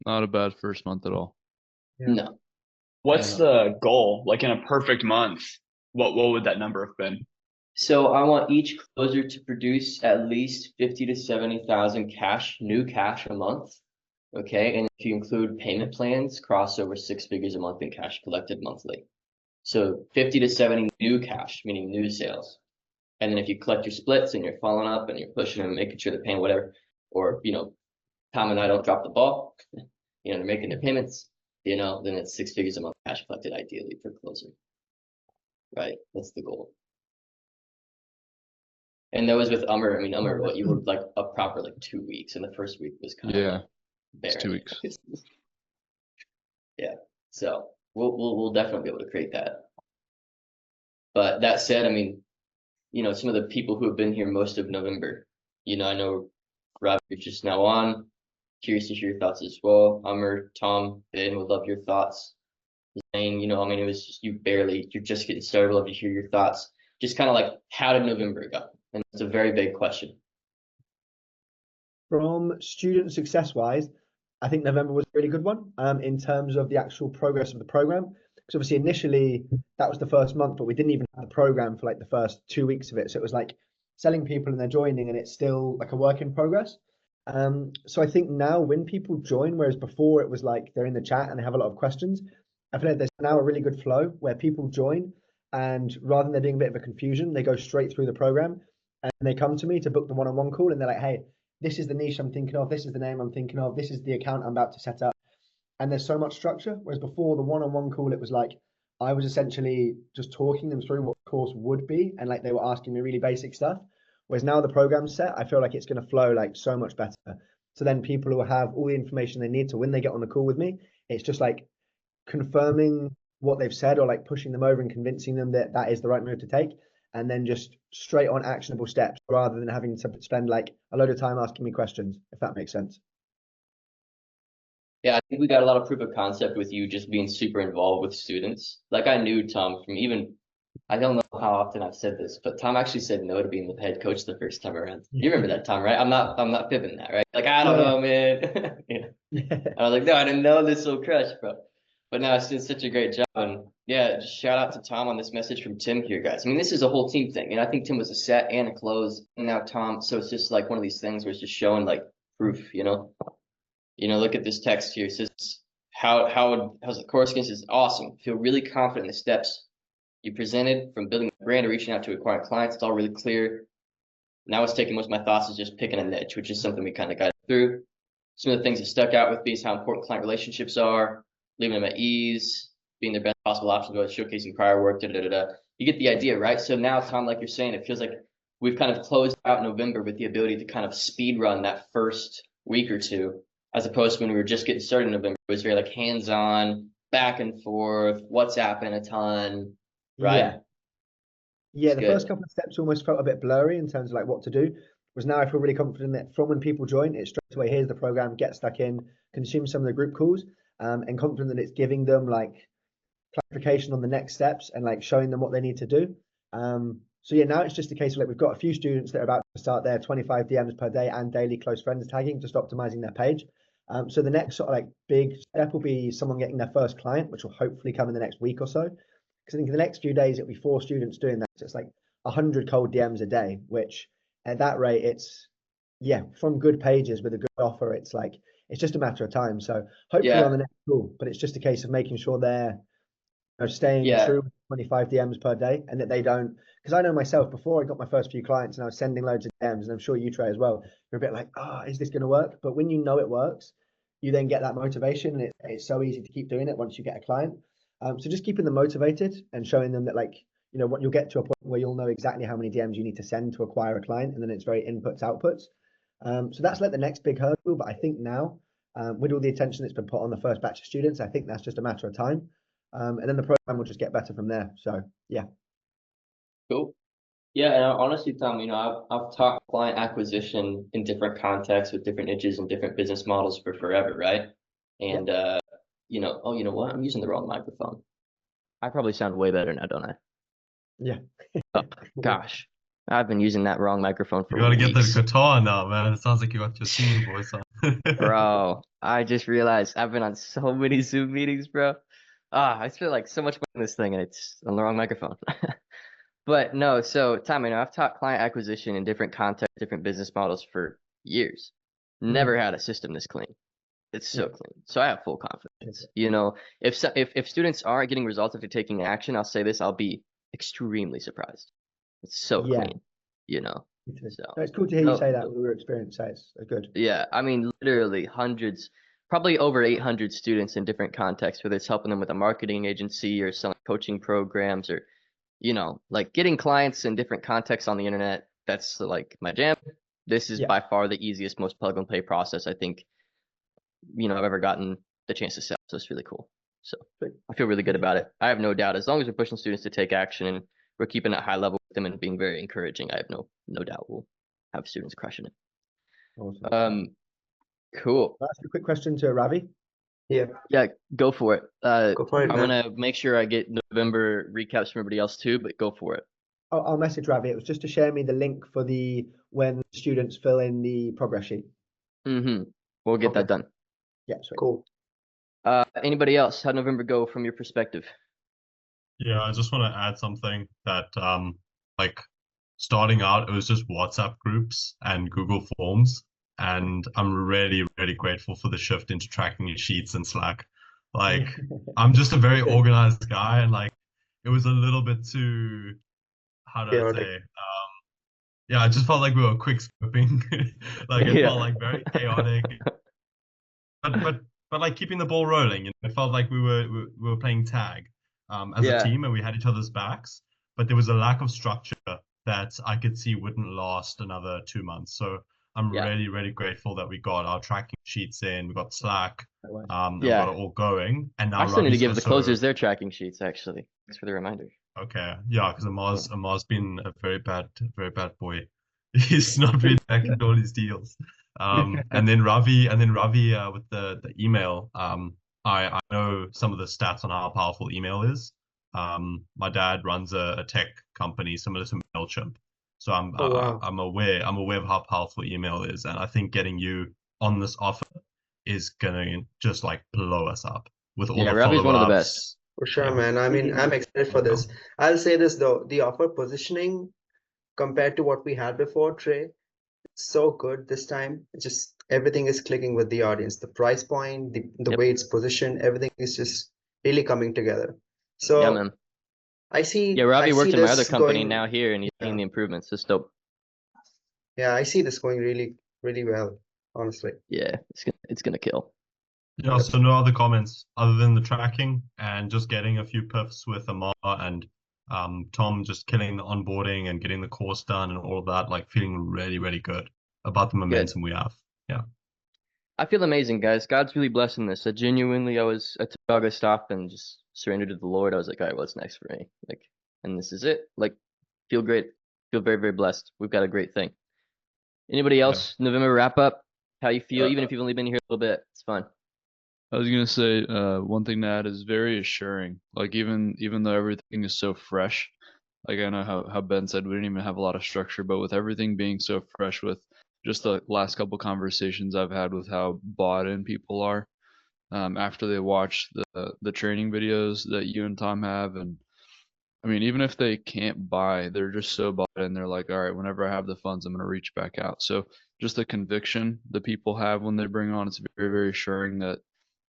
Not a bad first month at all. Yeah. No. What's the goal? Like in a perfect month, what would that number have been? So I want each closer to produce at least 50 to 70,000 new cash a month. Okay, and if you include payment plans, cross over 6 figures a month in cash collected monthly. So 50 to 70 new cash, meaning new sales. And then if you collect your splits and you're following up and you're pushing them, making sure they're paying whatever, or Tom and I don't drop the ball, they're making their payments, then it's 6 figures a month cash collected ideally for closer. Right? That's the goal. And that was with Ummer. I mean, Ummer, what you were like a proper 2 weeks, and the first week was kind of Yeah, barren. it's 2 weeks. Yeah. So we'll definitely be able to create that. But that said, I mean, some of the people who have been here most of November, I know Rob, you're just now on. Curious to hear your thoughts as well. Ummer, Tom, Ben, would love your thoughts. Zane, it was just you're just getting started. Would love to hear your thoughts. Just kind of how did November go? And it's a very big question. From student success wise, I think November was a really good one in terms of the actual progress of the program. Because obviously initially that was the first month, but we didn't even have the program for the first 2 weeks of it. So it was selling people and they're joining and it's still a work in progress. So I think now when people join, whereas before it was they're in the chat and they have a lot of questions, I feel like there's now a really good flow where people join and rather than there being a bit of a confusion, they go straight through the program and they come to me to book the one-on-one call and they're like, hey, this is the niche I'm thinking of, this is the name I'm thinking of, this is the account I'm about to set up. And there's so much structure. Whereas before the one-on-one call, it was I was essentially just talking them through what the course would be. And they were asking me really basic stuff. Whereas now the program's set, I feel like it's going to flow so much better. So then people who have all the information they need to when they get on the call with me, it's just confirming what they've said or pushing them over and convincing them that that is the right move to take. And then just straight on actionable steps rather than having to spend a load of time asking me questions, if that makes sense. Yeah, I think we got a lot of proof of concept with you just being super involved with students. I knew Tom from I don't know how often I've said this, but Tom actually said no to being the head coach the first time around. You remember that, Tom, right? I'm not fibbing that, right? I don't know, man. I was no, I didn't know this will crush, bro. But now it's doing such a great job. And yeah, just shout out to Tom on this message from Tim here, guys. I mean, this is a whole team thing. And I think Tim was a set and a close. And now Tom. So it's just one of these things where it's just showing proof, look at this text here. It says, how's the course against is awesome. Feel really confident in the steps you presented from building a brand to reaching out to acquiring clients. It's all really clear. Now what's taking most of my thoughts is just picking a niche, which is something we kind of got through. Some of the things that stuck out with me is how important client relationships are, leaving them at ease, being their best possible option, showcasing prior work, You get the idea, right? So now, Tom, like you're saying, it feels like we've kind of closed out November with the ability to kind of speed run that first week or two, as opposed to when we were just getting started in November. It was very hands-on, back and forth, WhatsApping a ton, right? Yeah, the first couple of steps almost felt a bit blurry in terms of what to do. Whereas now I feel really confident that from when people join, it's straight away, here's the program, get stuck in, consume some of the group calls, and confident that it's giving them clarification on the next steps and showing them what they need to do. So yeah, now it's just a case of we've got a few students that are about to start their 25 DMs per day and daily close friends tagging, just optimizing their page. So the next sort of big step will be someone getting their first client, which will hopefully come in the next week or so. Because I think in the next few days, it'll be 4 students doing that. So it's 100 cold DMs a day, which at that rate, it's, from good pages with a good offer, it's just a matter of time. So hopefully on the next call, but it's just a case of making sure they're staying true with 25 DMs per day and that they don't, because I know myself before I got my first few clients and I was sending loads of DMs, and I'm sure you, Trey, as well, you're a bit is this going to work? But when you know it works, you then get that motivation and it's so easy to keep doing it once you get a client. So just keeping them motivated and showing them that what you'll get to a point where you'll know exactly how many DMs you need to send to acquire a client, and then it's very inputs, outputs. So that's the next big hurdle. But I think now, with all the attention that's been put on the first batch of students, I think that's just a matter of time. And then the program will just get better from there. So yeah. Cool. Yeah, and honestly, Tom, I've taught client acquisition in different contexts with different niches and different business models for forever, right? And you know what? I'm using the wrong microphone. I probably sound way better now, don't I? Yeah. Oh, gosh, I've been using that wrong microphone for You gotta get the weeks. guitar now, man. It sounds like you got your singing voice on. Bro, I just realized I've been on so many Zoom meetings, bro. I spent like so much money on this thing and it's on the wrong microphone. But no, so Tom, I've taught client acquisition in different contexts, different business models for years. Never had a system this clean. It's so Yeah. clean. So I have full confidence. You know, if students aren't getting results after taking action, I'll say this, I'll be extremely surprised. It's so Yeah. clean, you know. So No, it's cool to hear you no, say that with your experience. So it's good. yeah, I mean, literally hundreds, probably over 800 students in different contexts, whether it's helping them with a marketing agency or selling coaching programs or, you know, like getting clients in different contexts on the internet. That's like my jam. This is Yeah. by far the easiest, most plug and play process I think, you know, I've ever gotten the chance to sell. So it's really cool. So Sweet. I feel really good about it. I have no doubt. As long as we're pushing students to take action and we're keeping it high level with them and being very encouraging, I have no doubt we'll have students crushing it. Awesome. Cool. I'll ask a quick question to Ravi. Yeah, Yeah, go for it. go for it, I'm man. gonna make sure I get November recaps from everybody else too, but go for it. I'll message Ravi. It was just to share me the link for when students fill in the progress sheet. We'll get Okay. that done. Yeah, sweet. Cool. Anybody else? How'd November go from your perspective? Yeah, I just want to add something that like starting out, it was just WhatsApp groups and Google Forms, and I'm really, really grateful for the shift into tracking your sheets and Slack. Like, I'm just a very organized guy, and like, it was a little bit too, how do I Chaotic. say? Yeah, I just felt like we were quick scoping. Like, it felt like very chaotic, but like keeping the ball rolling. You know, it felt like we were playing tag as a Yeah. team, and we had each other's backs. But there was a lack of structure that I could see wouldn't last another 2 months. So I'm Yeah. really, really grateful that we got our tracking sheets in, we got Slack, and we Yeah. got it all going. And now I still need to Ravi's give the also closers their tracking sheets, actually. Thanks for the reminder. okay. Yeah, because Amar's been a very bad boy. He's not really backing all his deals. And then Ravi with the email. I know some of the stats on how powerful email is. My dad runs a tech company similar to Mailchimp, so Oh, wow. I'm aware of how powerful email is, and I think getting you on this offer is gonna just like blow us up with all Yeah, the Ravi's one of the best. follow-ups. For sure, Yeah. man. I mean, I'm excited for this. I'll say this though, the offer positioning compared to what we had before, Trey, so good this time. It's just everything is clicking with the audience. The price point, the Yep. way it's positioned, everything is just really coming together. Yeah, So man. I see Yeah, Ravi I worked see in my other this company going, now here, and he's seeing the improvements. It's dope. yeah, I see this going really, really well, honestly. Yeah, it's gonna kill. Yeah, so no other comments other than the tracking and just getting a few piffs with Amar and Tom just killing the onboarding and getting the course done and all of that, like feeling really, really good about the momentum we have. Yeah. I feel amazing, guys. God's really blessing this. I took August off and just surrendered to the Lord. I was like, all right, what's next for me? Like, and this is it. Like, feel great. Feel very, very blessed. We've got a great thing. Anybody else? November wrap up. How you feel? Even if you've only been here a little bit, it's fun. I was gonna say, one thing to add is very assuring. Like even though everything is so fresh, like I know how Ben said we didn't even have a lot of structure, but with everything being so fresh, with just the last couple conversations I've had with how bought in people are, after they watch the training videos that you and Tom have, and I mean even if they can't buy, they're just so bought in. They're like, all right, whenever I have the funds, I'm gonna reach back out. So just the conviction that people have when they bring on, it's very, very assuring that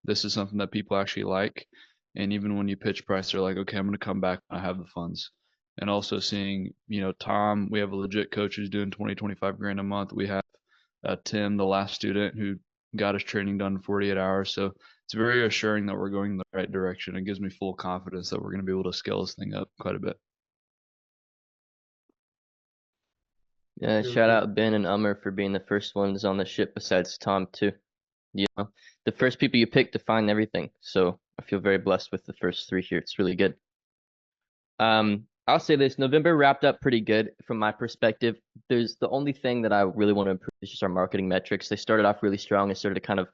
this is something that people actually like. And even when you pitch price, they're like, okay, I'm going to come back when I have the funds. And also seeing, Tom, we have a legit coach who's doing 25 grand a month. We have Tim, the last student who got his training done in 48 hours. So it's very assuring that we're going in the right direction. It gives me full confidence that we're going to be able to scale this thing up quite a bit. Yeah, shout out Ben and Umar for being the first ones on the ship besides Tom too. The first people you pick define everything. So I feel very blessed with the first three here. It's really good. I'll say this, November wrapped up pretty good from my perspective. There's the only thing that I really want to improve is just our marketing metrics. They started off really strong and started to kind of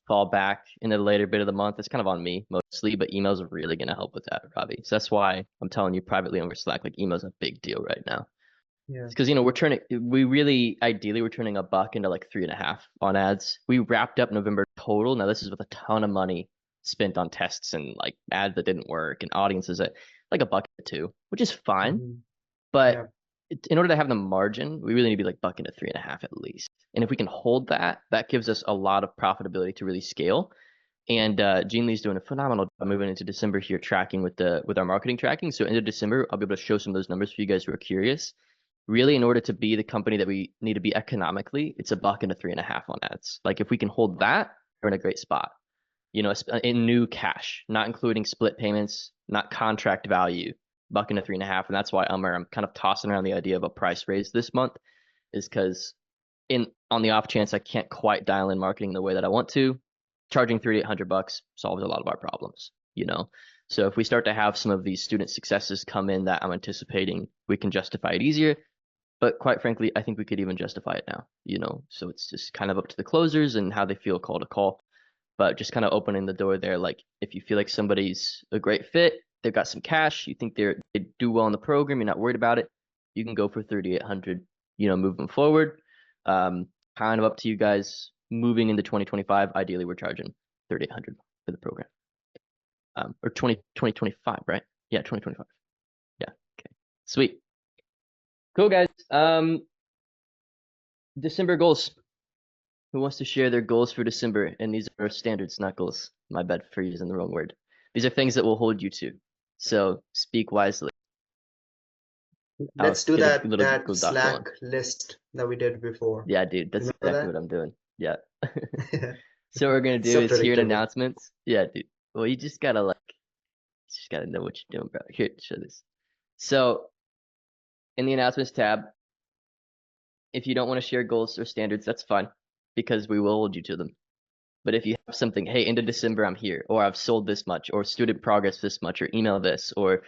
fall back in the later bit of the month. It's kind of on me mostly, but emails are really going to help with that, Robbie. So that's why I'm telling you privately over Slack, like email's a big deal right now. Yeah. Because ideally we're turning $1 into like 3.5 on ads. We wrapped up November total. Now this is with a ton of money spent on tests and like ads that didn't work and audiences at like $1.02, which is fine. Mhm. But Yeah. in order to have the margin, we really need to be like $1 into 3.5 at least. And if we can hold that, that gives us a lot of profitability to really scale. And Gene Lee's doing a phenomenal job moving into December here, tracking with our marketing tracking. So into December, I'll be able to show some of those numbers for you guys who are curious. Really, in order to be the company that we need to be economically, it's $1 into 3.5 on ads. Like if we can hold that, we're in a great spot. You know, in new cash, not including split payments, not contract value, $1 into 3.5. And that's why I'm kind of tossing around the idea of a price raise this month, is because on the off chance I can't quite dial in marketing the way that I want to, charging $3,800 solves a lot of our problems, you know? So if we start to have some of these student successes come in that I'm anticipating, we can justify it easier. But quite frankly, I think we could even justify it now, you know? So it's just kind of up to the closers and how they feel call to call. But just kind of opening the door there, like if you feel like somebody's a great fit, they've got some cash, you think they do well in the program, you're not worried about it, you can go for 3,800, you know, moving forward. Kind of up to you guys. Moving into 2025, ideally we're charging 3,800 for the program. Or 2025, right? Yeah, 2025. Yeah, okay. Sweet. Cool, guys. December goals. Who wants to share their goals for December? And these are standards, not goals. My bad for using the wrong word. These are things that will hold you to. So speak wisely. Let's do Get a that little Google Doc Slack going. list that we did before. Yeah, dude, that's Remember exactly what I'm doing. Yeah. that? So what we're gonna do So is here in predictable. announcements. Yeah, dude. Well, you just gotta know what you're doing, bro. Here, show this. So in the announcements tab, if you don't want to share goals or standards, that's fine, because we will hold you to them. But if you have something, hey, into December I'm here, or I've sold this much, or student progress this much, or email this, or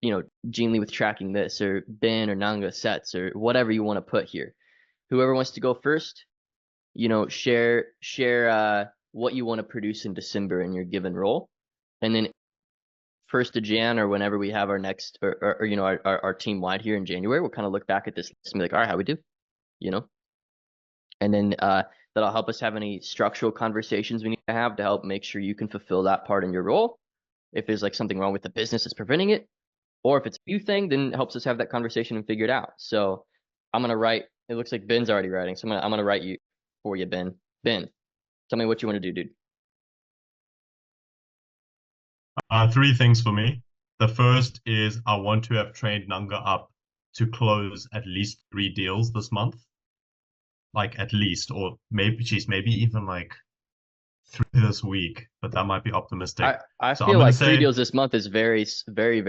you know, Gene Lee with tracking this, or Ben or Nanga sets, or whatever you want to put here. Whoever wants to go first, you know, share what you want to produce in December in your given role, and then 1st of Jan or whenever we have our next or you know our team wide here in January, we'll kind of look back at this list and be like, all right, how we do, you know, and then that'll help us have any structural conversations we need to have to help make sure you can fulfill that part in your role. If there's like something wrong with the business that's preventing it, or if it's a new thing, then it helps us have that conversation and figure it out. So I'm gonna write. It looks like Ben's already writing, so I'm gonna write you for you, Ben. Ben, tell me what you want to do, dude. 3 things for me. The first is I want to have trained Nanga up to close at least 3 deals this month. Like at least, or maybe even like 3 this week, but that might be optimistic. I So feel I'm gonna like 3 say, deals this month is very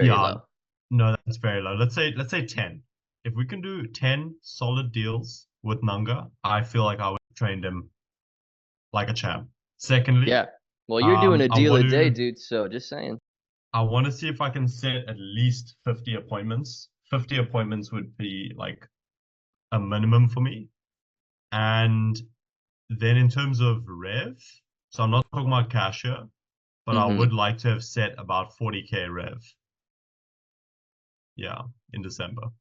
yeah, low. no, that's very low. Let's say 10. If we can do 10 solid deals with Nanga, I feel like I would have trained him like a champ. Secondly, Yeah. Well, you're doing a I deal want a day, to dude. So just saying. I want to see if I can set at least 50 appointments. 50 appointments would be like a minimum for me. And then in terms of rev, so I'm not talking about cash here, but I would like to have set about 40K rev. Yeah, in December.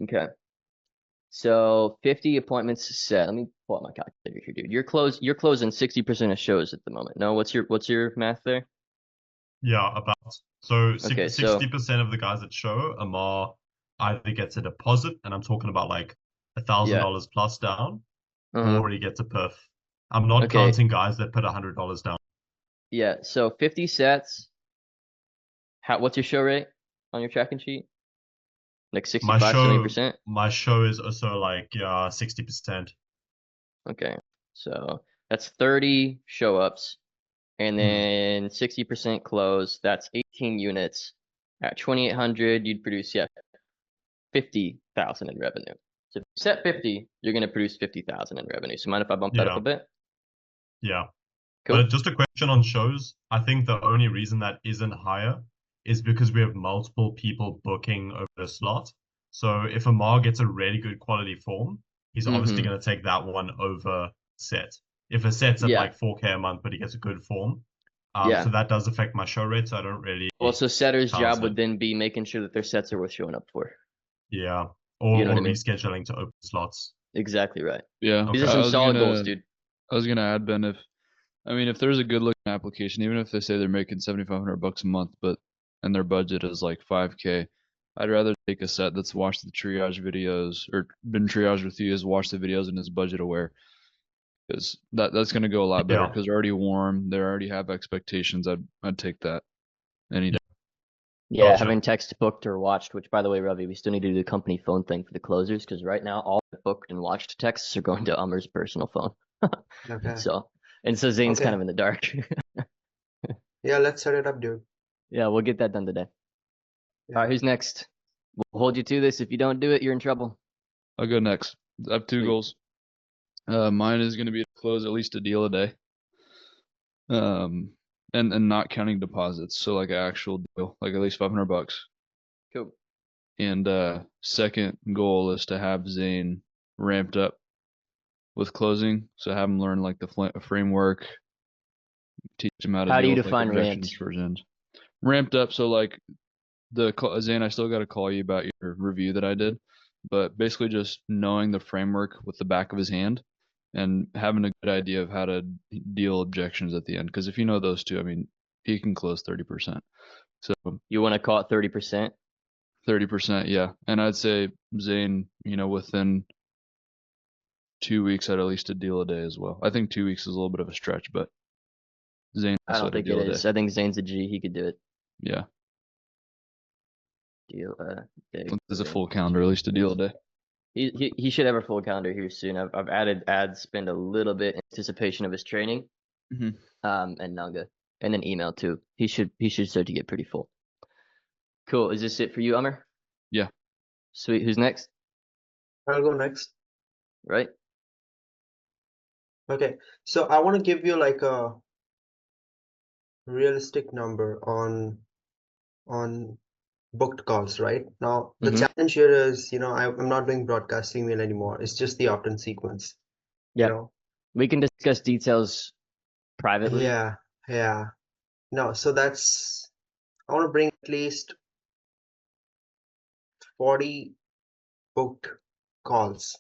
Okay. So 50 appointments set. Let me pull up my calculator here, dude. You're closing 60% of shows at the moment. No, what's your math there? Yeah, about. So Okay, so 60% of the guys that show, Amar either gets a deposit, and I'm talking about like $1,000 plus down, or he gets a perf. I'm not Okay. counting guys that put $100 down. Yeah, so 50 sets. What's your show rate on your tracking sheet? Like 65, 70%? My show is also like 60%. Okay. So that's 30 show ups, and then 60% close. That's 18 units. At 2,800, you'd produce 50,000 in revenue. So if you set 50, you're gonna produce 50,000 in revenue. So mind if I bump that up a bit? Yeah. Cool. But just a question on shows. I think the only reason that isn't higher is because we have multiple people booking over a slot. So if Amar gets a really good quality form, he's obviously going to take that one over set. If a set's at like 4K a month, but he gets a good form, so that does affect my show rate. So I don't really. Well, so setter's job it. would then be making sure that their sets are worth showing up for. Yeah. or, You know what or I mean? rescheduling to open slots. Exactly right. Yeah, These Okay. are some I was solid goals, gonna dude. I was gonna add, Ben, if there's a good looking application, even if they say they're making $7,500 a month, and their budget is like 5K, I'd rather take a set that's watched the triage videos or been triaged with you, is watch the videos and is budget aware, because that's gonna go a lot better Yeah. because they're already warm, they already have expectations. I'd take that any day. Yeah, Gotcha. having text booked or watched, which by the way, Ravi, we still need to do the company phone thing for the closers because right now all the booked and watched texts are going to Amar's personal phone. Okay. So Zane's kind Okay. of in the dark. Yeah, let's set it up, dude. Yeah, we'll get that done today. All Yeah. right, who's next? We'll hold you to this. If you don't do it, you're in trouble. I'll go next. I have two Sweet. goals. Mine is gonna be to close at least a deal a day. And not counting deposits, so like an actual deal, like at least $500. Cool. And second goal is to have Zane ramped up with closing, so have him learn like the framework, teach him how to How do deal you with like define objections ramped? for ends. Ramped up, so like Zane, I still got to call you about your review that I did, but basically just knowing the framework with the back of his hand and having a good idea of how to deal objections at the end. Because if you know those two, I mean, he can close 30%. So You want to call it 30%? 30%, yeah. And I'd say Zane, within 2 weeks, I'd at least a deal a day as well. I think 2 weeks is a little bit of a stretch, but Zane I also don't had a think it deal a is. day. I think Zane's a G. He could do it. Yeah, Deal day. there's a full calendar, at least a deal a day. He should have a full calendar here soon. I've added ad spend a little bit in anticipation of his training. Mhm. And Nanga, and then email too. He should start to get pretty full. Cool. Is this it for you, Amr? Yeah. Sweet. Who's next? I'll go next. Right. Okay. So I want to give you like a realistic number on booked calls, right? Now the Mhm. challenge here is, I'm not doing broadcast email anymore. It's just the opt-in sequence. You Yeah. know? We can discuss details privately. Yeah, yeah. No, so I want to bring at least 40 booked calls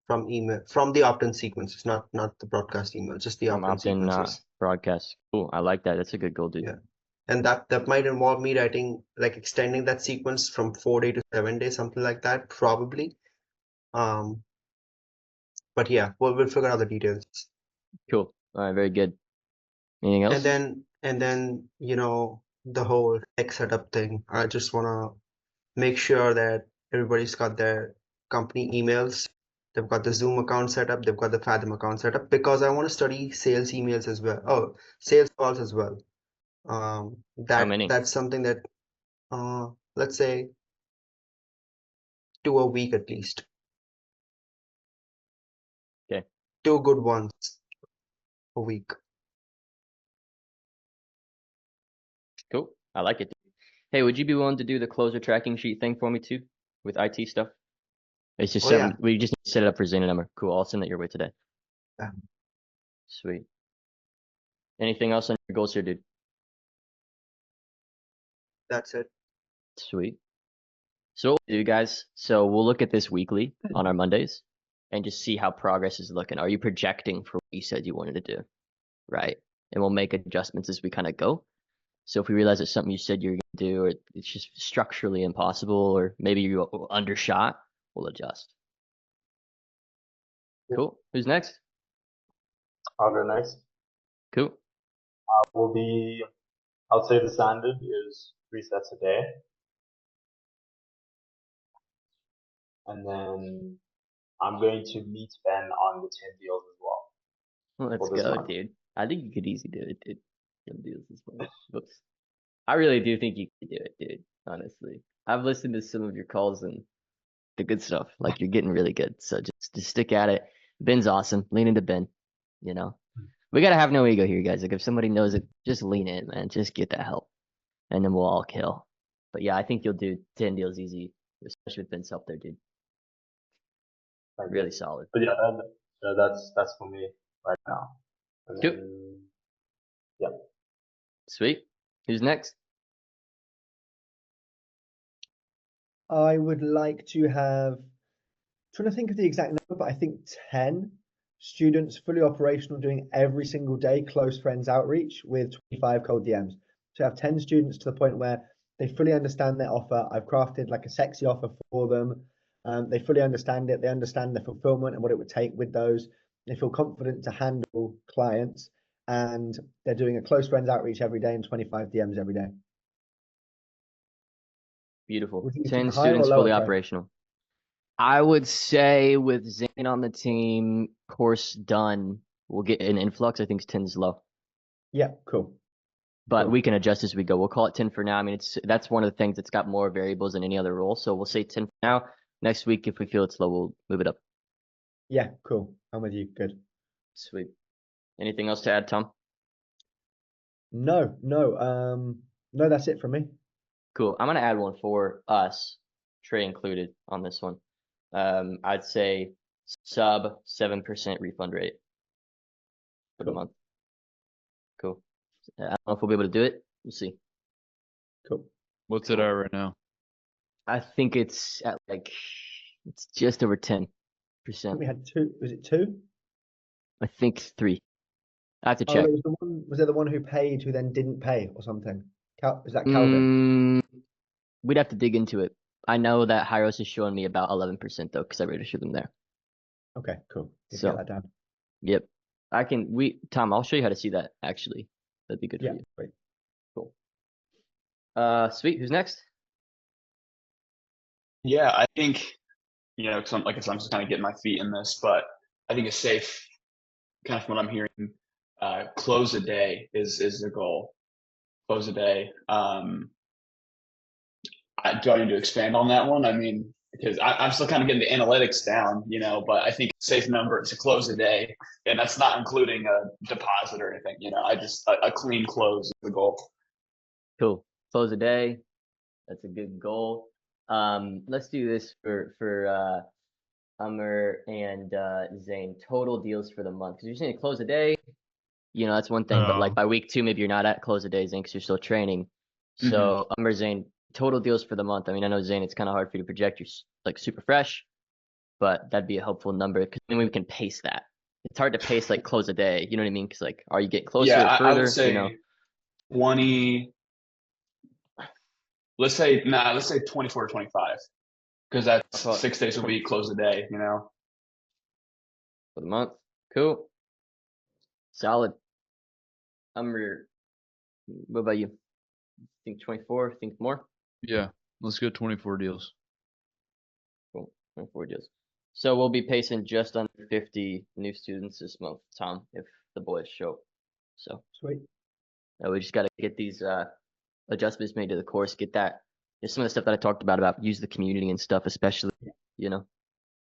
from the opt-in sequences, not the broadcast email, just the From opt-in opt-in sequences. broadcast. Cool. I like that. That's a good goal, dude. Yeah. And that might involve me writing, like extending that sequence from 4 day to 7 day, something like that, probably. But yeah, we'll figure out the details. Cool. All right. Very good. Anything else? And then the whole tech setup thing. I just wanna make sure that everybody's got their company emails. They've got the Zoom account set up. They've got the Fathom account set up because I want to study sales emails as well. Oh, sales calls as well. How many? That's something that let's say 2 a week at least. Okay. 2 good ones a week. Cool. I like it. Hey, would you be willing to do the closer tracking sheet thing for me too, with IT stuff? It's just Oh something yeah. we just need to set it up for Zane and Emmer. Cool. I'll send it your way today. Yeah. Sweet. Anything else on your goals here, dude? That's it. Sweet. So what we'll do, guys, so we'll look at this weekly on our Mondays and just see how progress is looking. Are you projecting for what you said you wanted to do? Right. And we'll make adjustments as we kind of go. So if we realize it's something you said you're going to do, or it's just structurally impossible, or maybe you undershot, we'll adjust. Yeah. Cool. Who's next? I'll go next. Cool. I'll say the standard is 3 sets a day. And then I'm going to meet Ben on the 10 deals as well Let's for this go, month. dude. I think you could easily do it, dude. Some deals as well. Whoops. I really do think you could do it, dude. Honestly, I've listened to some of your calls and the good stuff. Like you're getting really good. So just stick at it. Ben's awesome. Lean into Ben. You know, we gotta have no ego here, guys. Like if somebody knows it, just lean in, man. Just get that help, and then we'll all kill. But yeah, I think you'll do 10 deals easy, especially with Ben's help there, dude. Thank Really you. solid. But yeah, that's for me right now. And Cool. then, yeah. Sweet. Who's next? I would like to have, trying to think of the exact number, but I think 10 students fully operational doing every single day close friends outreach with 25 cold DMs. So I have 10 students to the point where they fully understand their offer. I've crafted like a sexy offer for them. They fully understand it. They understand the fulfillment and what it would take with those. They feel confident to handle clients, and they're doing a close friends outreach every day and 25 DMs every day. Beautiful. Would you think 10 higher or students lower, fully Trey? operational. I would say with Zane on the team, course done, we'll get an influx. I think 10 is low, Yeah, cool. but Cool. we can adjust as we go. We'll call it 10 for now. I mean, that's one of the things that's got more variables than any other role. So we'll say 10 for now. Next week, if we feel it's low, we'll move it up. Yeah, cool. I'm with you. Good. Sweet. Anything else to add, Tom? No, no, that's it from me. Cool. I'm gonna add one for us, Trey included on this one. I'd say sub 7% refund rate for the Cool. month. Cool. I don't know if we'll be able to do it. We'll see. Cool. What's it at right now? I think it's at like it's just over 10%. I think we had two. Was it two? I think 3. I have to Oh, check. there was the one. Was there the one who paid who then didn't pay or something? Is that Calvin? We'd have to dig into it. I know that Hyros is showing me about 11% though, because I registered them there. Okay, cool. Let's So, get that down. yep. Tom, I'll show you how to see that actually. That'd be good Yeah, for you. great. Cool. Sweet. Who's next? Yeah, I think, because like I said, I'm just kind of getting my feet in this, but I think it's safe, kind of from what I'm hearing, close a day is the goal. Close a day. Do I need to expand on that one? I mean, because I'm still kind of getting the analytics down, but I think a safe number to close a day, and that's not including a deposit or anything. I just a clean close is the goal. Cool. Close a day. That's a good goal. Let's do this for Ummer and Zane. Total deals for the month. Because you're saying close a day, that's one thing. But like by week 2, maybe you're not at close a day, Zane, because you're still training. So Ummer, Zane, total deals for the month. I mean, I know Zane, it's kind of hard for you to project. You're like super fresh, but that'd be a helpful number because then we can pace that. It's hard to pace like close a day. You know what I mean? Because like, are you getting closer or I further? would say 20. Let's say 24 to 25, because that's 6 days a week, close a day. For the month. Cool. Solid. What about you? Think 24? Think more? Yeah, let's go 24 deals. Cool. 24 deals. So we'll be pacing just under 50 new students this month, Tom, if the boys show. So Sweet. we just got to get these adjustments made to the course. Get that. There's some of the stuff that I talked about use the community and stuff, especially.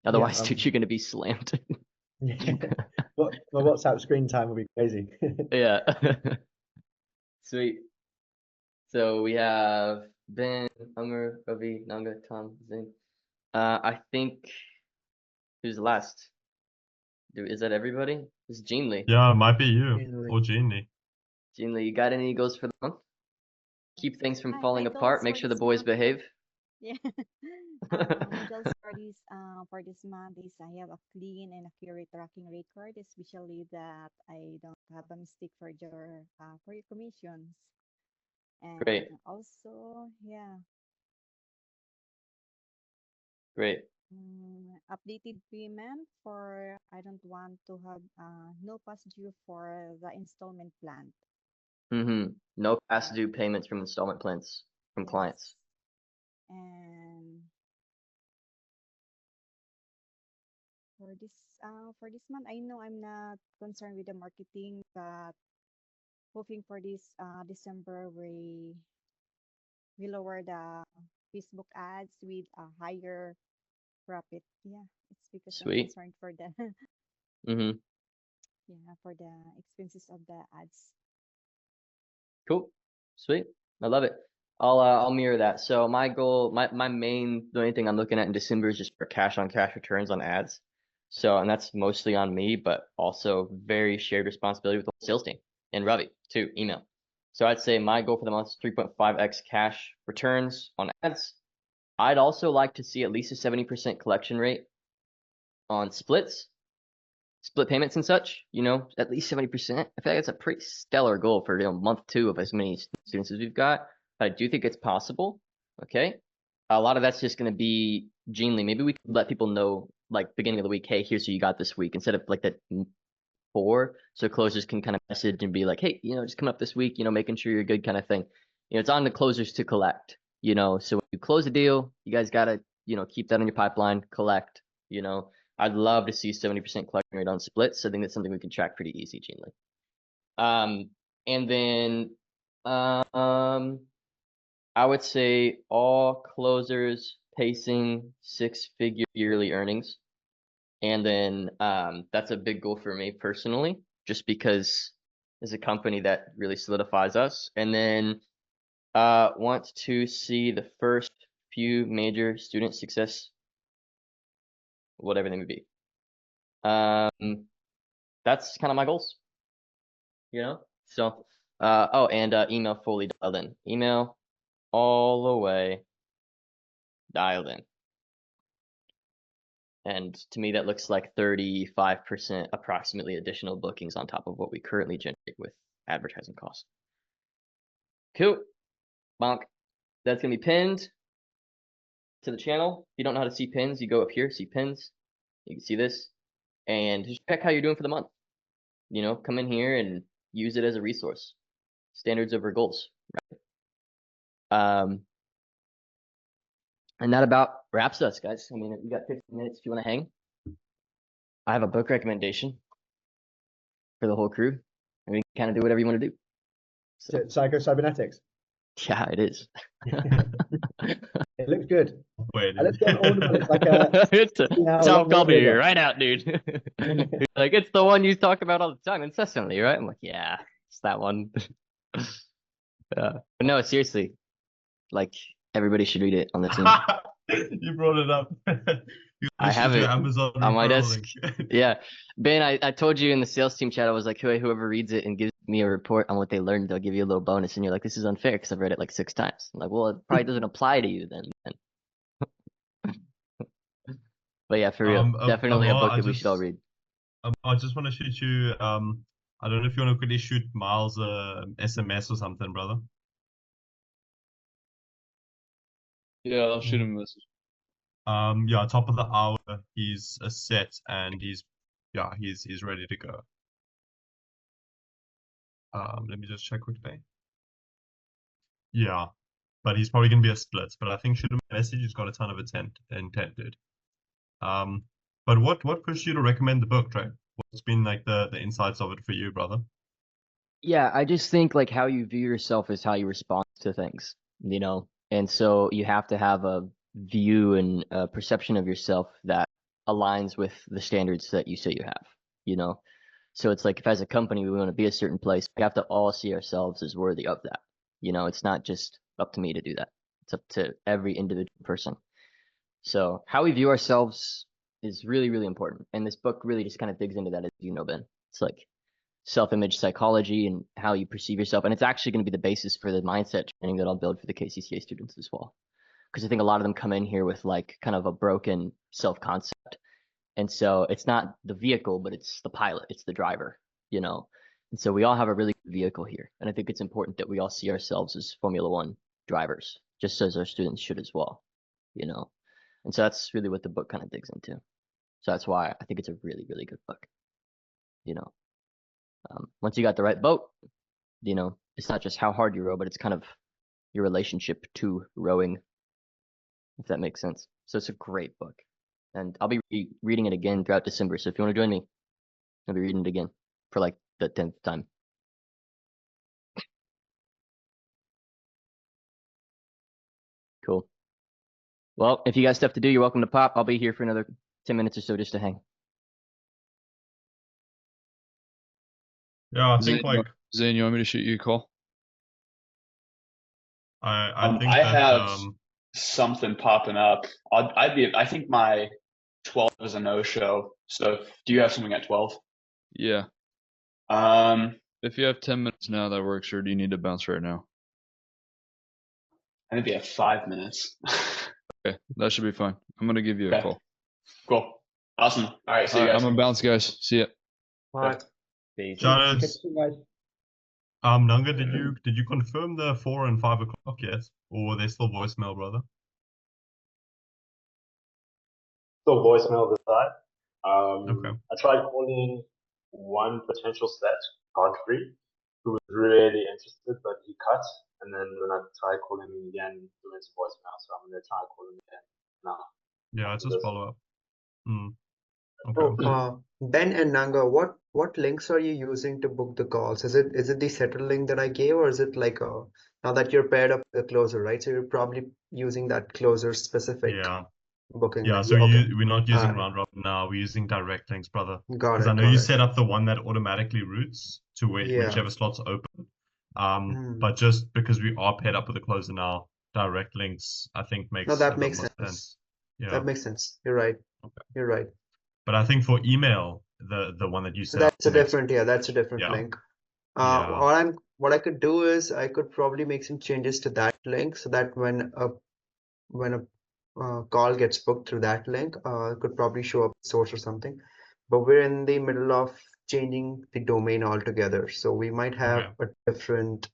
Otherwise, dude, you're gonna be slammed. Yeah. My WhatsApp screen time will be crazy. Yeah. Sweet. So we have Ben, Umar, Ravi, Nanga, Tom, Zane. I think who's last? Is that everybody? It's Jean Lee. Yeah, it might be you or Jeannie. Jean Lee, you got any goals for the month? Keep things from falling My goals apart. for Make sure the this boys month, behave. yeah. My goals for this month is I have a clean and accurate tracking record, especially that I don't have a mistake for your commissions. And Great. also, yeah, Great. updated payment for I don't want to have no past due for the installment plan. No past due payments from installment plans from Yes. clients. And for this month, I know I'm not concerned with the marketing, but hoping for this December we lower the Facebook ads with a higher profit. Yeah, it's because I'm Sweet. concerned for the for the expenses of the ads. Cool. Sweet. I love it. I'll mirror that. So my goal, the only thing I'm looking at in December is just for cash on cash returns on ads. So, and that's mostly on me, but also very shared responsibility with the whole sales team and Ravi too, email. So I'd say my goal for the month is 3.5x cash returns on ads. I'd also like to see at least a 70% collection rate on splits, split payments and such, at least 70%. I feel like that's a pretty stellar goal for month 2 of as many students as we've got. But I do think it's possible. Okay. A lot of that's just going to be Gene. Maybe we could let people know like beginning of the week, hey, here's who you got this week, instead of like that 4. So closers can kind of message and be like, hey, just coming up this week, making sure you're good kind of thing. It's on the closers to collect, so when you close a deal, you guys got to, keep that in your pipeline, collect, I'd love to see 70% collection rate on splits. I think that's something we can track pretty easy, Gene Lee. And then I would say all closers pacing 6-figure yearly earnings. And then that's a big goal for me personally, just because as a company that really solidifies us. And then want to see the first few major student success, whatever they may be. That's kind of my goals, So, and email fully dialed in. Email all the way dialed in. And to me, that looks like 35% approximately additional bookings on top of what we currently generate with advertising costs. Cool. Bonk. That's going to be pinned to the channel. If you don't know how to see pins, you go up here, see pins. You can see this. And just check how you're doing for the month. Come in here and use it as a resource. Standards over goals. Right? And that about wraps us, guys. I mean, we got 15 minutes if you want to hang. I have a book recommendation for the whole crew. And we can kind of do whatever you want to do. So. Psycho-cybernetics. Yeah, it is. It looks good. Wait, Let's get an ornament. It's like a. It's Tom called me right out, dude. Like, it's the one you talk about all the time, incessantly, right? I'm like, yeah, it's that one. But no, seriously, like, everybody should read it on the team. You brought it up. I have it Amazon on my desk. Yeah. Ben, I told you in the sales team chat, I was like, whoever reads it and gives me a report on what they learned, they'll give you a little bonus. And you're like, this is unfair because I've read it like 6 times. I'm like, well, it probably doesn't apply to you then. But yeah, for real, definitely a book that we should all read. I just want to shoot you. I don't know if you want to quickly shoot Miles SMS or something, brother. Yeah, I'll shoot him a message. Yeah, top of the hour, he's set and he's ready to go. Let me just check quickly. Yeah, but he's probably gonna be a split. But I think shoot him a message. He's got a ton of intent, dude. But what pushed you to recommend the book, Trey? What's been like the insights of it for you, brother? Yeah, I just think like how you view yourself is how you respond to things, and so you have to have a view and a perception of yourself that aligns with the standards that you say you have, So it's like if as a company we want to be a certain place, we have to all see ourselves as worthy of that. It's not just up to me to do that. It's up to every individual person. So how we view ourselves is really, really important. And this book really just kind of digs into that, as Ben. It's like self-image psychology and how you perceive yourself. And it's actually going to be the basis for the mindset training that I'll build for the KCCA students as well. Because I think a lot of them come in here with like kind of a broken self-concept. And so it's not the vehicle, but it's the pilot, it's the driver, And so we all have a really good vehicle here. And I think it's important that we all see ourselves as Formula One drivers, just as our students should as well, And so that's really what the book kind of digs into. So that's why I think it's a really, really good book. Once you got the right boat, it's not just how hard you row, but it's kind of your relationship to rowing, if that makes sense. So it's a great book. And I'll be reading it again throughout December. So if you want to join me, I'll be reading it again for like the 10th time. Cool. Well, if you got stuff to do, you're welcome to pop. I'll be here for another 10 minutes or so just to hang. Yeah, I think like Zane, you want me to shoot you a call? I think I that have something popping up. I think my 12 is a no-show. So do you have something at 12? Yeah. If you have 10 minutes now, that works, or do you need to bounce right now? I think we have 5 minutes. Okay, that should be fine. I'm gonna give you a Okay. call. Cool. Awesome. All right. See All you right, guys. I'm gonna bounce, guys. See ya. All right. Shout Catch outs. you guys. Nanga, did you confirm the 4 and 5 o'clock yet? Or are they still voicemail, brother? Still voicemail this side. Okay. I tried calling one potential set, Godfrey, who was really interested, but he cut. And then when I tried calling him again, he went to voicemail. So I'm gonna try and call him again now. Yeah, After just this. follow up. So, Okay. Ben and Nanga, what links are you using to book the calls? Is it the setter link that I gave, or is it like a now that you're paired up with the closer, right? So you're probably using that closer specific Yeah. booking Yeah, link. so Okay. we're not using All right. round robin now, we're using direct links, brother. Got Because I it. know Got you it. set up the one that automatically routes to Yeah. whichever slot's open. Hmm. But just because we are paired up with the closer now, direct links I think No, makes a that bit makes more sense. sense. Yeah. That makes sense. You're right. Okay. You're right. But I think for email, the one that you So set up that's a makes different, yeah, that's a different yeah. link. Yeah. What I could do is I could probably make some changes to that link so that when a call gets booked through that link, it could probably show up source or something. But we're in the middle of changing the domain altogether, so we might have Okay. a different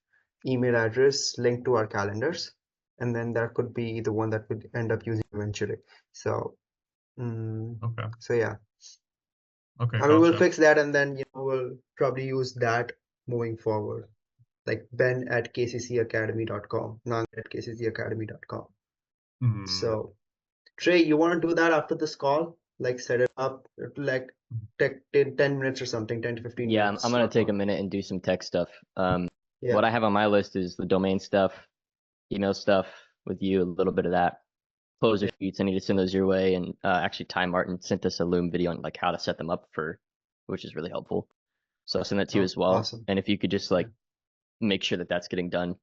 email address linked to our calendars, and then that could be the one that we'd end up using eventually. So, Okay. so yeah. Okay, I mean, we'll gotcha. fix that, and then we'll probably use that moving forward, like Ben at kccacademy.com, Nang at kccacademy.com. Hmm. So, Trey, you want to do that after this call? Like set it up, like take 10 minutes or something, 10 to 15 Yeah, minutes. I'm gonna Not take a more. minute and do some tech stuff. Yeah. What I have on my list is the domain stuff, email stuff with you, a little bit of that. Closer Yeah. sheets, I need to send those your way. And actually, Ty Martin sent us a Loom video on like how to set them up for, which is really helpful. So I'll send that to you Oh, as well. awesome. And if you could just like make sure that that's getting done.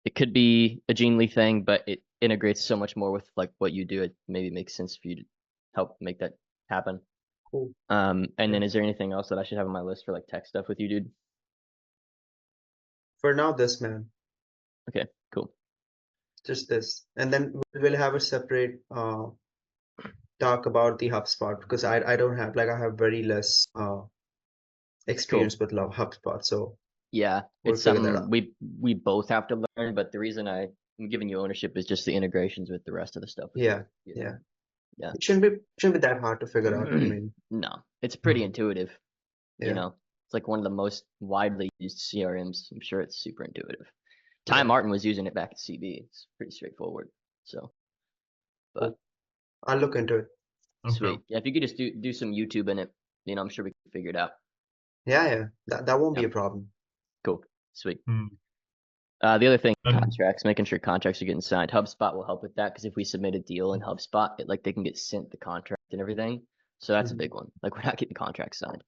It could be a Gene Lee thing, but it integrates so much more with like what you do. It maybe makes sense for you to help make that happen. Cool. And Yeah. then is there anything else that I should have on my list for like tech stuff with you, dude? For now, this man, Okay, cool. just this, and then we'll have a separate talk about the HubSpot because I don't have I have very less experience with HubSpot, so Yeah, we'll it's figure that something out. we both have to learn, but the reason I'm giving you ownership is just the integrations with the rest of the stuff. Yeah, Yeah. yeah. Yeah. It shouldn't be that hard to figure out. I mean, No, it's pretty intuitive. You yeah, know, it's like one of the most widely used CRMs. I'm sure it's super intuitive. Ty yeah. Martin was using it back at CB. It's pretty straightforward. So, but Cool. I'll look into it. Okay. sweet. Yeah, if you could just do some YouTube in it, I'm sure we can figure it out. Yeah, yeah. That won't be Yeah. a problem. Cool. Sweet. Hmm. The other thing, And contracts, making sure contracts are getting signed. HubSpot will help with that because if we submit a deal in HubSpot, they can get sent the contract and everything. So that's a Mhm. big one. Like we're not getting contracts signed.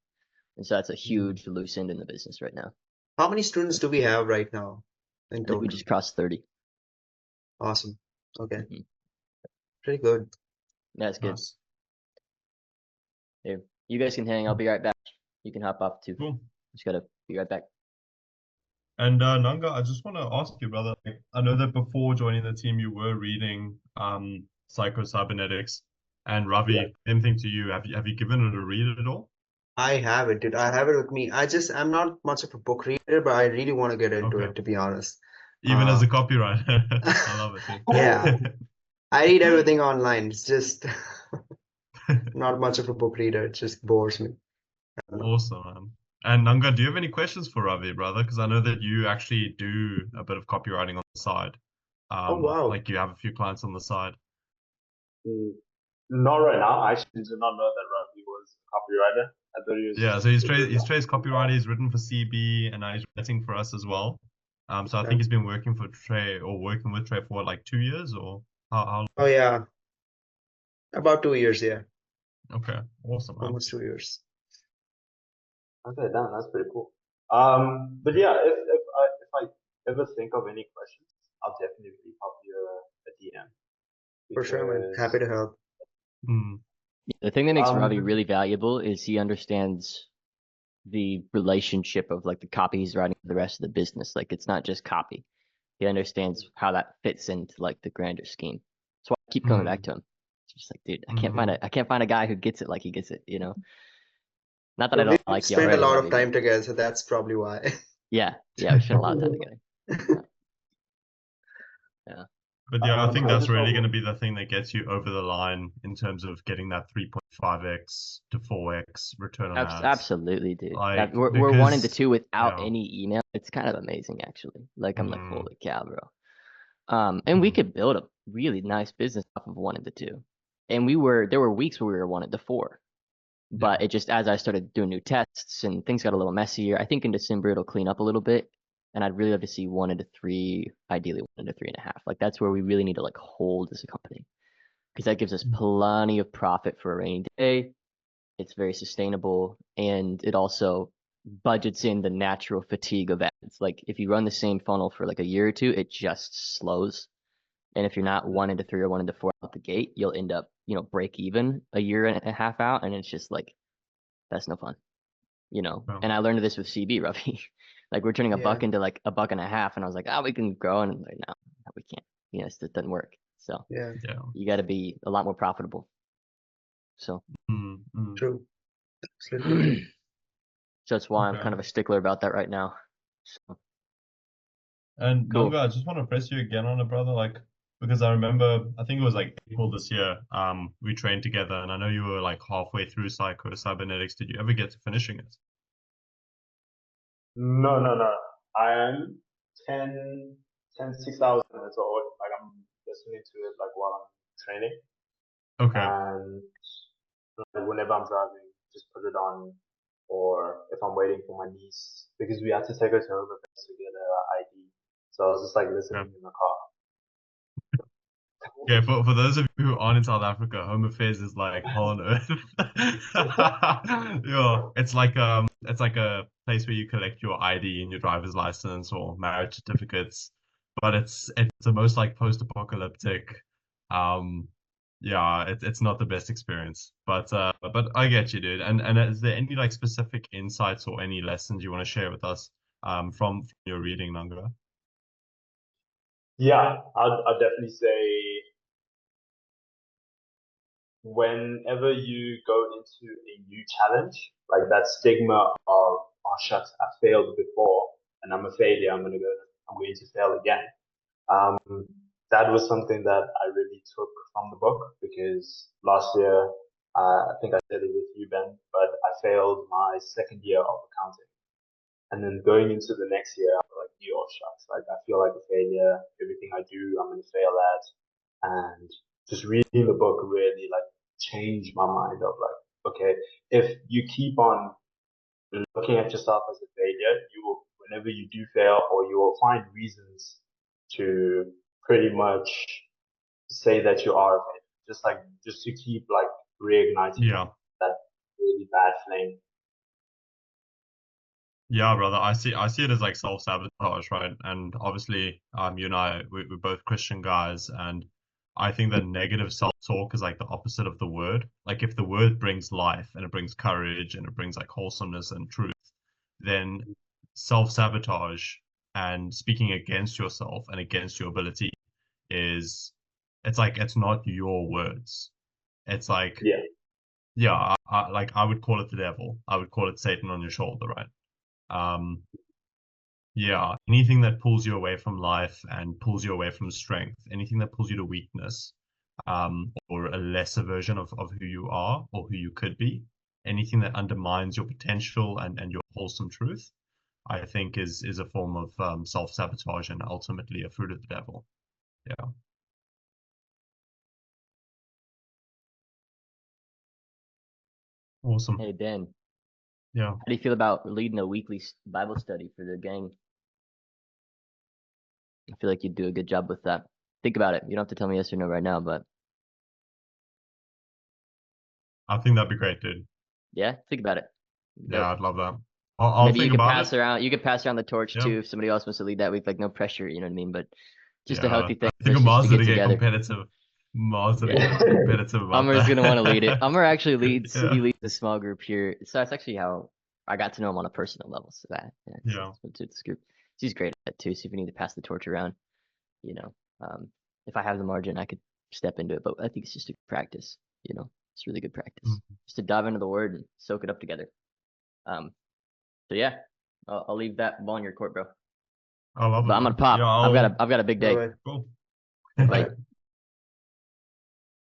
And so that's a huge loose end in the business right now. How many students do we have right now in I think we total? just crossed 30. Awesome. Okay. Mhm. Pretty good. That's good. nice. Here, you guys can hang. I'll be right back. You can hop off too. Cool. Just gotta be right back. And Nanga, I just want to ask you, brother. I know that before joining the team, you were reading Psycho-Cybernetics, and Ravi, Yeah. same thing to you. Have you given it a read at all? I have it, dude. I have it with me. I'm not much of a book reader, but I really want to get into Okay. it, to be honest. Even as a copywriter, I love it. Yeah, I read everything online. It's just not much of a book reader. It just bores me. I don't know. Awesome, man. And Nanga, do you have any questions for Ravi, brother? Because I know that you actually do a bit of copywriting on the side. Oh, wow. Like you have a few clients on the side. Not right now. I actually did not know that Ravi was a copywriter. I thought he was Yeah, just so he's a good Trey's copywriter. He's written for CB, and now he's writing for us as well. So I Okay. think he's been working for Trey or working with Trey for like 2 years or how Oh, yeah. About 2 years, yeah. Okay, awesome, man. Almost 2 years. Okay, damn, that's pretty cool. But yeah, if I ever think of any questions, I'll definitely pop you a DM For sure, man. because Happy to help. Hmm. The thing that makes Ravi um really valuable is he understands the relationship of like the copy he's writing for the rest of the business. Like it's not just copy. He understands how that fits into like the grander scheme. That's why I keep coming back to him. It's just like, dude, I can't find a guy who gets it like he gets it, you know? Not that I Yeah, don't we like you spend a already, lot Ravi, of time but together, so that's probably why. yeah, we spent a lot of time together. Yeah. But yeah, I think I that's just really want going to be the thing that gets you over the line in terms of getting that 3.5x to 4x return on ads. Absolutely, dude. Like, We're 1 into because, 2 without yeah, any email. It's kind of amazing, actually. Like, I'm like, mm, holy cow, bro. And we mm, could build a really nice business off of 1 into 2. And there were weeks where we were 1 into 4. But yeah, it just, as I started doing new tests and things got a little messier, I think in December it'll clean up a little bit. And I'd really love to see 1 into 3, ideally 1 into 3.5. Like, that's where we really need to like hold as a company. Because that gives us plenty of profit for a rainy day. It's very sustainable, and it also budgets in the natural fatigue of ads. Like if you run the same funnel for like a year or two, it just slows. And if you're not 1 into 3 or 1 into 4 out the gate, you'll end up, break even a year and a half out, and it's just like that's no fun, well, And I learned this with CB, Ravi. Like we're turning a Yeah, buck into like a buck and a half, and I was like, we can grow, and I'm like, no, we can't. It just doesn't work. So yeah, yeah, you got to be a lot more profitable. So. mm. true. Absolutely. So that's why I'm Okay. kind of a stickler about that right now. So, And cool. Nanga, I just want to press you again on it, brother. Like, because I remember, I think it was like April this year. We trained together, and I know you were like halfway through cybernetics. Did you ever get to finishing it? No, no, no. I am 6 hours minutes old. Like I'm listening to it like while I'm training, Okay. and like, whenever I'm driving, just put it on, or if I'm waiting for my niece, because we had to take her to home affairs to get her ID. So I was just like Yeah. listening in the car. Yeah, for those of you who aren't in South Africa, Home Affairs is like hell on earth. Yeah, it's like a place where you collect your ID and your driver's license or marriage certificates, but it's the most like post-apocalyptic. Um, yeah, it's not the best experience, but I get you, dude. And is there any like specific insights or any lessons you want to share with us from your reading, Nanga? Yeah, I'd definitely say whenever you go into a new challenge, like that stigma of, oh shucks, I failed before and I'm a failure, I'm going to fail again. Um, that was something that I really took from the book because last year, I think I said it with you, Ben, but I failed my second year of accounting. And then going into the next year, I'm like, oh shucks, like I feel like a failure. Everything I do, I'm going to fail at. And just reading the book really like changed my mind of like, okay, if you keep on looking at yourself as a failure, you will, whenever you do fail, or you will find reasons to pretty much say that you are a failure. Just to keep like reigniting Yeah. that really bad flame. Yeah, brother. I see it as like self-sabotage, right? And obviously, you and I, we're both Christian guys, and I think that negative self-talk is like the opposite of the word. Like if the word brings life and it brings courage and it brings like wholesomeness and truth, then self-sabotage and speaking against yourself and against your ability is, it's like it's not your words. It's like, Yeah. yeah, like I would call it the devil. I would call it Satan on your shoulder, right? Um, yeah, anything that pulls you away from life and pulls you away from strength, anything that pulls you to weakness, or a lesser version of who you are or who you could be, anything that undermines your potential and your wholesome truth, I think is a form of self-sabotage and ultimately a fruit of the devil. Yeah. Awesome. Hey, Ben, Yeah. how do you feel about leading a weekly Bible study for the gang? I feel like you'd do a good job with that. Think about it. You don't have to tell me yes or no right now, but I think that'd be great, dude. yeah, think about it. Yeah, Dope. I'd love that. I'll Maybe you think could about pass it. around. You could pass around the torch Yeah. too if somebody else wants to lead that week. Like no pressure, you know what I mean? But just a Yeah. healthy thing I for think us just to Master get to get together. competitive. Master to Yeah. get competitive about Hummer's gonna want to lead it. that. Hummer actually leads. Yeah. He leads the small group here. So that's actually how I got to know him on a personal level, so Yeah. it's group. He's great at it too. So if you need to pass the torch around, you know, if I have the margin, I could step into it. But I think it's just a practice. You know, it's really good practice just to dive into the word and soak it up together. So yeah, I'll leave that ball in your court, bro. I love it. But I'm gonna pop. Yeah, I've got a big day. Cool. Like